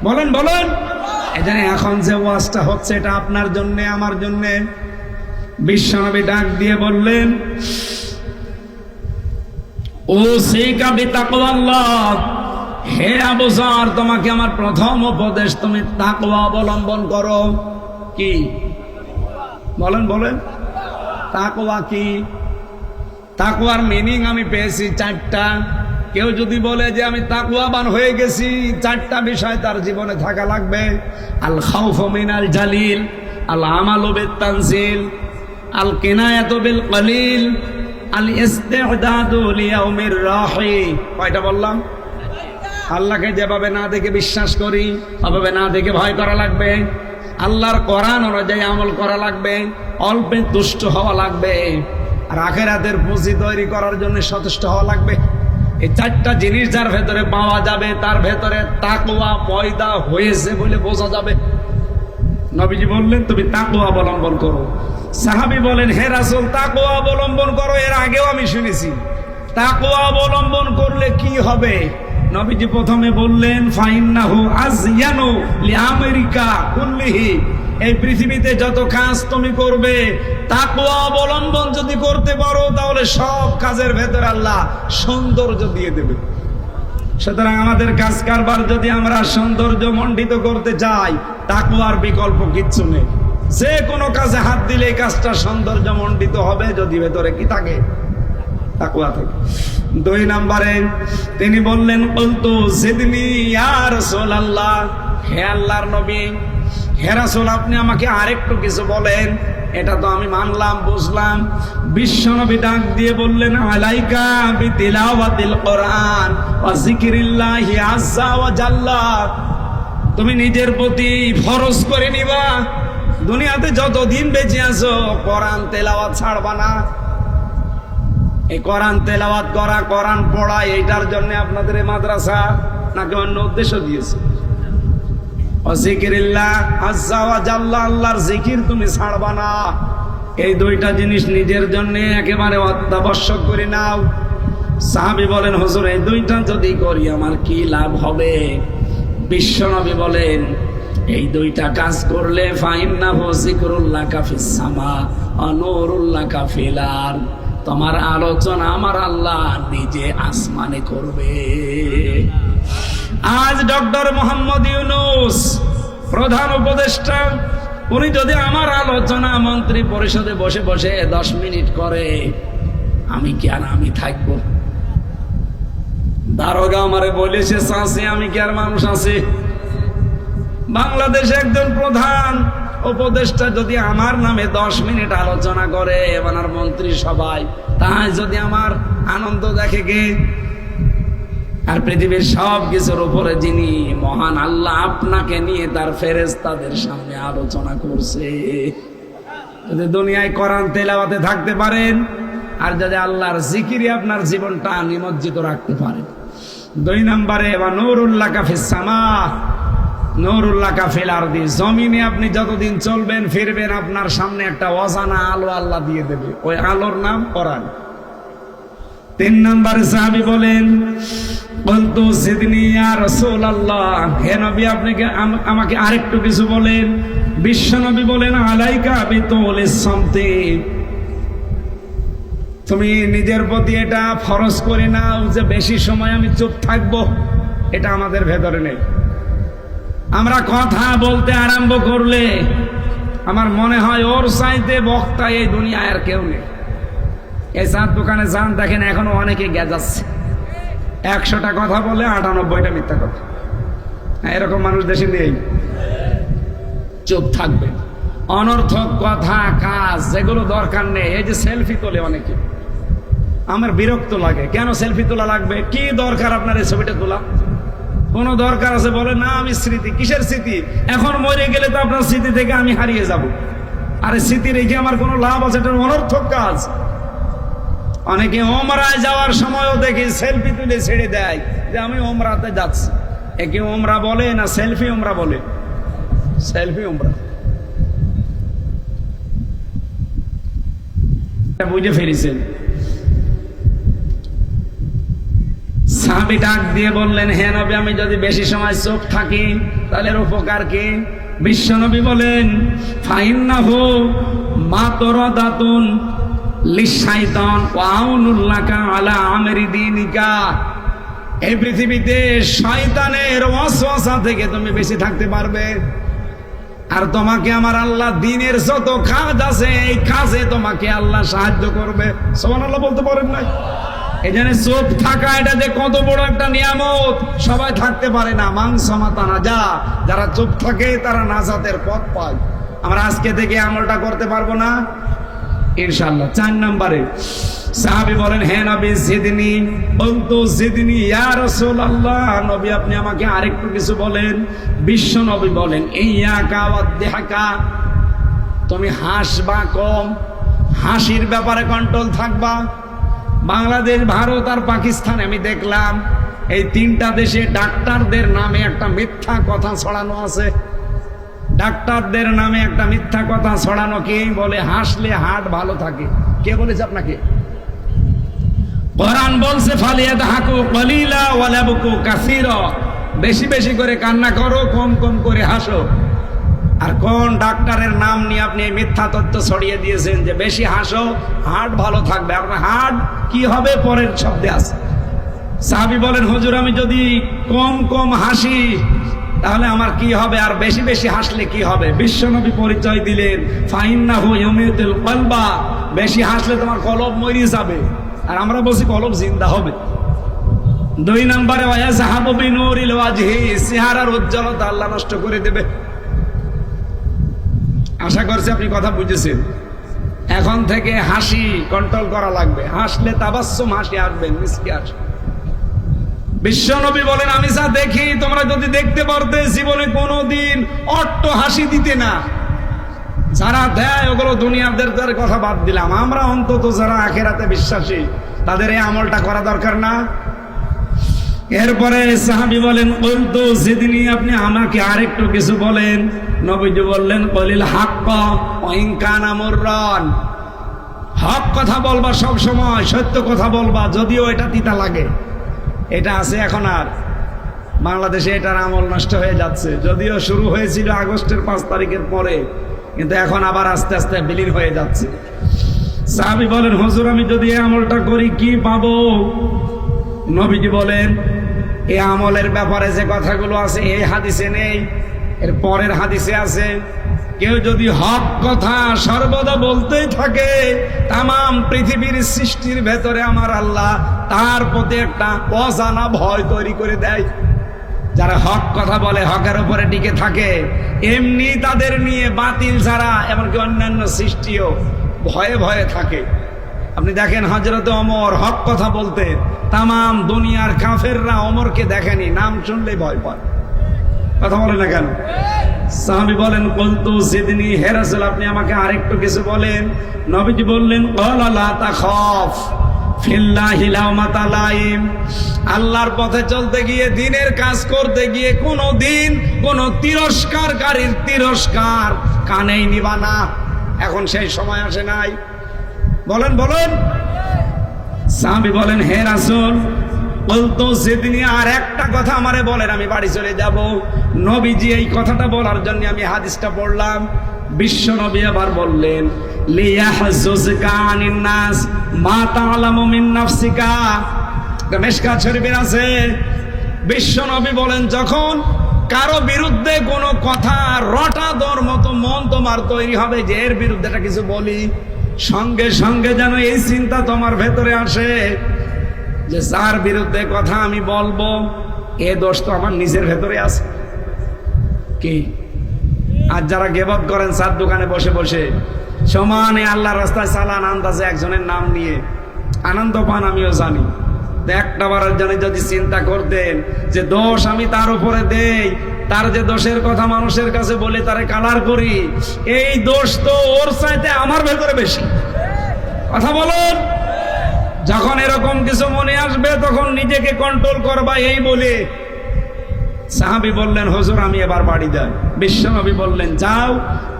বলেন বলেন। এজন্য এখন যে ওয়াজটা হচ্ছে এটা আপনার জন্য, আমার জন্য। বিশ্বনবী ডাক দিয়ে বললেন, উসিকা বিতাকওয়াল্লাহ, হে আবু যর, তোমাকে আমার প্রথম উপদেশ, তুমি তাকওয়া অবলম্বন করো। কি বলেন বলেন? তাকওয়া কি? তাকওয়ার মিনিং আমি পেয়েছি 4টা। কেউ যদি বলে যে আমি তাকওয়াবান হয়ে গেছি, চারটা বিষয় তার জীবনে থাকা লাগবে। আল খাউফু মিনাল জালিল, আল আমালু বিত তানজিল, আল কিনায়াতু বিল কলিল, আল ইস্তিদাদু লিয়াউমির রাহি। কয়টা বললাম? আল্লাহকে যেভাবে না দেখে বিশ্বাস করি, ওভাবে না দেখে ভয় করা লাগবে। আল্লাহর কোরআন অনুযায়ী আমল করা লাগবে। অল্পে তুষ্ট হওয়া লাগবে। আর আখিরাতের পুঁজি তৈরি করার জন্য সচেষ্ট হওয়া লাগবে। এই চারটা জিনিস যার ভেতরে পাওয়া যাবে, তার ভেতরে তাকওয়া পয়দা হয়েছে বলে বোঝা যাবে। নবীজি বললেন তুমি তাকওয়া অবলম্বন করো। সাহাবী বলেন হে রাসূল, তাকওয়া অবলম্বন করো এর আগেও আমি শুনেছি, তাকওয়া অবলম্বন করলে কি হবে? নবীজি প্রথমে বললেন ফাইন্নাহু আযয়ানু লিআমরিকা কুল্লিহি, এই পৃথিবীতে যত কাজ তুমি করবে তাকওয়া অবলম্বন যদি করতে পারো তাহলে সব কাজের ভেতরে আল্লাহ সৌন্দর্য দিয়ে দেবে। সুতরাং আমাদের কাজ কারবার যদি আমরা সৌন্দর্য মণ্ডিত করতে চাই, তাকওয়ার বিকল্প কিচ্ছু নেই। যে কোনো কাজে হাত দিলে এই কাজটা সৌন্দর্য মণ্ডিত হবে যদি ভেতরে কি থাকে? তাকওয়া থাকে। 2 নম্বরে তিনি বললেন কুলতু জিদনি ইয়া রাসূলুল্লাহ, হে আল্লাহর নবী, হে রাসূল আপনি আমাকে আরেকটু কিছু বলেন। এটা তো আমি মানলাম, বুঝলাম। বিশ্বনবী ডাক দিয়ে বললেন আলাইকা বিতিলাওয়াতিল কোরআন ওয়া যিকরিল্লাহি আযজা ওয়া জাল্লা, তুমি নিজের প্রতি ফরজ করে নিবা, দুনিয়াতে যতদিন বেঁচে আছো কোরআন তেলাওয়াত ছাড়বা না। এই কোরআন তেলাওয়াত করা, কোরআন পড়া, এইটার জন্য আপনাদের এই মাদ্রাসা নাকি অন্য উদ্দেশ্য দিয়েছে? জিকিরিল্লাহ আযজা ওয়া জাল্লা, আল্লাহর জিকির তুমি ছাড়বা না। এই 2টা জিনিস নিজের জন্য একেবারে অত্যাবশ্যক করে নাও। সাহাবী বলেন হুজুর এই 2টা যদি করি আমার কি লাভ হবে? বিশ্বনবী বলেন এই 2টা কাজ করলে ফাইন্নাহু যিকরুল্লাকা ফিস সামা ওয়া নূরুল্লাকা ফিল আরদ, তোমার আলোচনা আমার আল্লাহ নিজে আসমানে করবে। আজ ডক্টর মোহাম্মদ ইউনূস প্রধান উপদেষ্টা, উনি যদি আমার আলোচনা মন্ত্রী পরিষদে বসে বসে 10 মিনিট করে, আমি কি আর আমি থাকবো? দারোগা আমারে বলেছে চাষে, আমি কি আর মানুষ আছি? বাংলাদেশে একজন প্রধান উপদেষ্টা যদি আমার নামে 10 মিনিট আলোচনা করে এবার মন্ত্রী সবাই, তাই যদি আমার আনন্দ দেখে কে? আর পৃথিবীর সব কিছুর উপরে যিনি মহান আল্লাহ আপনাকে নিয়ে তার ফেরেশতাদের সামনে আলোচনা করছে। যদি দুনিয়ায় কোরআন তেলাওয়াতে থাকতে পারেন আর যদি আল্লাহর জিকিরে আপনার জীবনটা নিমজ্জিত রাখতে পারেন। 2 নম্বরে ওয়া নূরুল্লাকা ফিস সামা নূরুল্লাকা ফিল আরদি, জমিনে আপনি যতদিন চলবেন ফিরবেন আপনার সামনে একটা অজানা আলো আল্লাহ দিয়ে দেবে, ওই আলোর নাম কোরআন। 3 নম্বরে সাহাবী বলেন বলতো জিদনি ইয়া রাসূলুল্লাহ, হে নবী আপনি আমাকে আরেকটু কিছু বলেন। বিশ্বনবী বলেন আলাইকা বিতুলিস সামতি, তুমি নিজের প্রতি এটা ফরজ করে নাও যে বেশি সময় আমি চুপ থাকবো। এটা আমাদের ভেতরে নেই। আমরা কথা বলতে আরম্ভ করলে আমার মনে হয় ওর চাইতে বক্তা এই দুনিয়ায় আর কেউ নেই। এই চার দোকানে যান দেখেন এখনো অনেকে গেজাচ্ছে, 100টা কথা বলে 98টা মিথ্যা কথা। এরকম মানুষ দেশে নেই। চুপ থাকবে, অনর্থক কথা কাজ যেগুলো দরকার নেই। এই যে সেলফি তোলে অনেকে, আমার বিরক্ত লাগে। কেন সেলফি তোলা লাগবে? কি দরকার আপনার এই ছবিটা তোলা? কোন দরকার আছে? বলে না আমি স্মৃতি। কিসের স্মৃতি? এখন মরে গেলে তো আপনার স্মৃতি থেকে আমি হারিয়ে যাব। আরে স্মৃতি রেখে আমার কোনো লাভ আছে? এটা অনর্থক কাজ। অনেকে ওমরায় যাওয়ার সময়ও দেখি সেলফি তুলে ছেড়ে দেয় যে আমি ওমরাতে যাচ্ছি। একে ওমরা বলে না সেলফি ওমরা বলে? সেলফি ওমরা। বুঝে ফেলেছেন। সাহাবী ডাক দিয়ে বললেন হে নবী আমি যদি বেশি সময় চুপ থাকি তাহলে এর উপকার কি? বিশ্বনবী বলেন ফাইন্নাহু মাতরাদাতুন লিশাইতান ওয়া আউনুল্লাকা আলা আমরি দীনিকা, এই পৃথিবীতে শয়তানের ওয়াসওয়াসা থেকে তুমি বেশি থাকতে পারবে। আর তোমাকে আমার আল্লাহ দ্বীনের যত কাজ আছে এই কাজে তোমাকে আল্লাহ সাহায্য করবে। সুবহানাল্লাহ বলতে পারেন নাই? এই জন্য চুপ থাকা এটা যে কত বড় একটা নিয়ামত, সবাই থাকতে পারে না। মাংস মাতা না যা, যারা চুপ থাকে তারা নাজাতের পথ পায়। আমরা আজকে থেকে আমলটা করতে পারবো না ইনশাআল্লাহ। 4 নম্বরে সাহাবী বলেন, হে নবী জিদনি, বলতো জিদনি ইয়া রাসূলুল্লাহ, নবী আপনি আমাকে আরেকটু কিছু বলেন। বিশ্ব নবী বলেন, ইয়াকা ওয়াদহাকা, তুমি হাসবা কম, হাসির ব্যাপারে কন্ট্রোল থাকবা। বাংলাদেশ, ভারত আর পাকিস্তানে আমি দেখলাম এই 3টা দেশে ডাক্তারদের নামে একটা মিথ্যা কথা ছড়ানো আছে। ডাক্তারদের নামে একটা মিথ্যা কথা ছড়ানো, কি বলে হাসলে হার্ট ভালো থাকে। কে বলেছে আপনাকে? কোরআন বলছে ফালিয়াদহাকু কলিলা ওয়া লাবকু কাসীরা, বেশি বেশি করে কান্না করো, কম কম করে হাসো। আর কোন ডাক্তারের নাম নিয়ে আপনি এই মিথ্যা তথ্য ছড়িয়ে দিয়েছেন যে বেশি হাসো হার্ট ভালো থাকবে? আপনার হার্ট কি হবে পরের শব্দে আছে। সাহাবী বলেন, হুজুর আমি যদি কম কম হাসি তাহলে আমার কি হবে, আর বেশি বেশি হাসলে কি হবে? বিশ্বনবী পরিচয় দিলেন, ফাইন্নাহু ইয়ামিতুল কলবা, বেশি হাসলে তোমার কলব মরে যাবে, আর আমরা বলছি কলব জিন্দা হবে। 2 নম্বরে ওয়ায়াযহাবু বিনুরিল ওয়াজহি, চেহারার উজ্জ্বলতা আল্লাহ নষ্ট করে দেবে। আশা করছি আপনি কথা বুঝেছেন। এখন থেকে হাসি কন্ট্রোল করা লাগবে, হাসলে তাবাসসুম হাসি আসবেন, মিষ্টি হাসি। বিশ্বনবী বলেন, আমি যা দেখি তোমরা যদি দেখতে পারতে জীবনে কোনোদিন অট্ট হাসি দিতে না। যারা দেয় ওগুলো দুনিয়াদের কথা বাদ দিলাম, আমরা অন্তত যারা আখিরাতে বিশ্বাসী তাদের এই আমলটা করা দরকার না? এরপরে সাহাবী বলেন, বলতো জিদনি, আপনি আমাকে আরেকটু কিছু বলেন। নবীজি বললেন, কলিল হাক্কা ওয়া ইন কানা মুররান, হক কথা বলবা, সব সময় সত্য কথা বলবা, যদিও এটা তিতা লাগে। এটা আছে এখন, আর বাংলাদেশে এটার আমল নষ্ট হয়ে যাচ্ছে। যদিও শুরু হয়েছিল আগস্টের 5 তারিখের পরে, কিন্তু এখন আবার আস্তে আস্তে বিলীন হয়ে যাচ্ছে। সাহাবী বলেন, হুজুর আমি যদি এই আমলটা করি কি পাবো? নবীজি বলেন, এই আমলের ব্যাপারে যে কথাগুলো আছে এই হাদিসে নেই, এর পরের হাদিসে আছে। কেউ যদি হক কথা সর্বদা বলতেই থাকে, তামাম পৃথিবীর সৃষ্টির ভেতরে আমার আল্লাহ তার প্রতি একটা অজানা ভয় তৈরি করে দেয়। যারা হক কথা বলে, হকের উপরে টিকে থাকে, এমনি তাদের নিয়ে বাতিল ছাড়া এমনকি অন্যান্য সৃষ্টিও ভয়ে ভয়ে থাকে। আপনি দেখেন হযরত ওমর হক কথা বলতে, তামাম দুনিয়ার কাফেররা ওমরকে দেখেনি, নাম শুনলেই ভয় পায়। কথা বলে না কেন? সাহাবী বলেন, কুলতু জিদনি, হে রাসূল আপনি আমাকে আরেকটু কিছু বলেন। নবীজি বললেন, ক্বালা লা তাখাফ ফিল্লাহি লাওমাতা লাইম, আল্লাহর পথে চলতে গিয়ে, দ্বীনের কাজ করতে গিয়ে কোনো দিন কোনো তিরস্কারকারীর তিরস্কার কানেই নিবা না। এখন সেই সময় আসে নাই। বলেন বলেন। সাহাবী বলেন, হে রাসূল বলতো যেদিনই আর একটা কথা আমারে বলেন, আমি বাড়ি চলে যাব। নবীজি এই কথাটা বলার জন্য আমি হাদিসটা পড়লাম। বিশ্ব নবী আবার বললেন, লিয়াহজুজকা আনিন নাস মা তা'লামু মিন নাফসিকা, মিশকাত শরীফে আছে। বিশ্ব নবী বলেন, যখন কারো বিরুদ্ধে কোনো কথা রটা দেওয়ার মতো মন তোমার তৈরি হবে যে এর বিরুদ্ধেটা কিছু বলি, সঙ্গে সঙ্গে যেন এই চিন্তা তোমার ভেতরে আসে যে যার বিরুদ্ধে কথা আমি বলবো এ দোষ তো আমার নিজের ভেতরে আছে। কি আর যারা গিবত করেন চার দোকানে বসে বসে সমানে আল্লাহর রাস্তায় চালান আন্দাজে একজনের নাম নিয়ে আনন্দ পান, আমিও জানি। একটা বারের জন্য যদি চিন্তা করতেন যে দোষ আমি তার উপরে দেই, তার যে দোষের কথা মানুষের কাছে বলে তারে কালার করি, এই দোষ তো ওর চাইতে আমার ভেতরে বেশি। কথা বলুন। যখন এরকম কিছু মনে আসবে তখন নিজেকে কন্ট্রোল করবা, এই বলে সাহাবী বললেন, হুজুর আমি এবার বাড়ি যাই। বিশ্বনবী বললেন, যাও,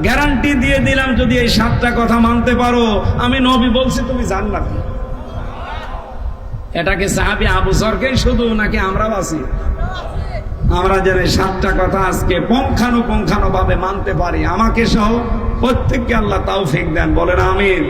গ্যারান্টি দিয়ে দিলাম যদি এই 7টা কথা মানতে পারো আমি নবী বলছি তুমি জান্নাতি। এটাকে সাহাবী আবু যরকেই শুধু নাকি আমরাও আছি? আমরা যেন 7টা কথা আজকে পুঙ্খানুপুঙ্খানু ভাবে মানতে পারি, আমাকে সহ প্রত্যেককে আল্লাহ তৌফিক দেন, বলেন আমিন।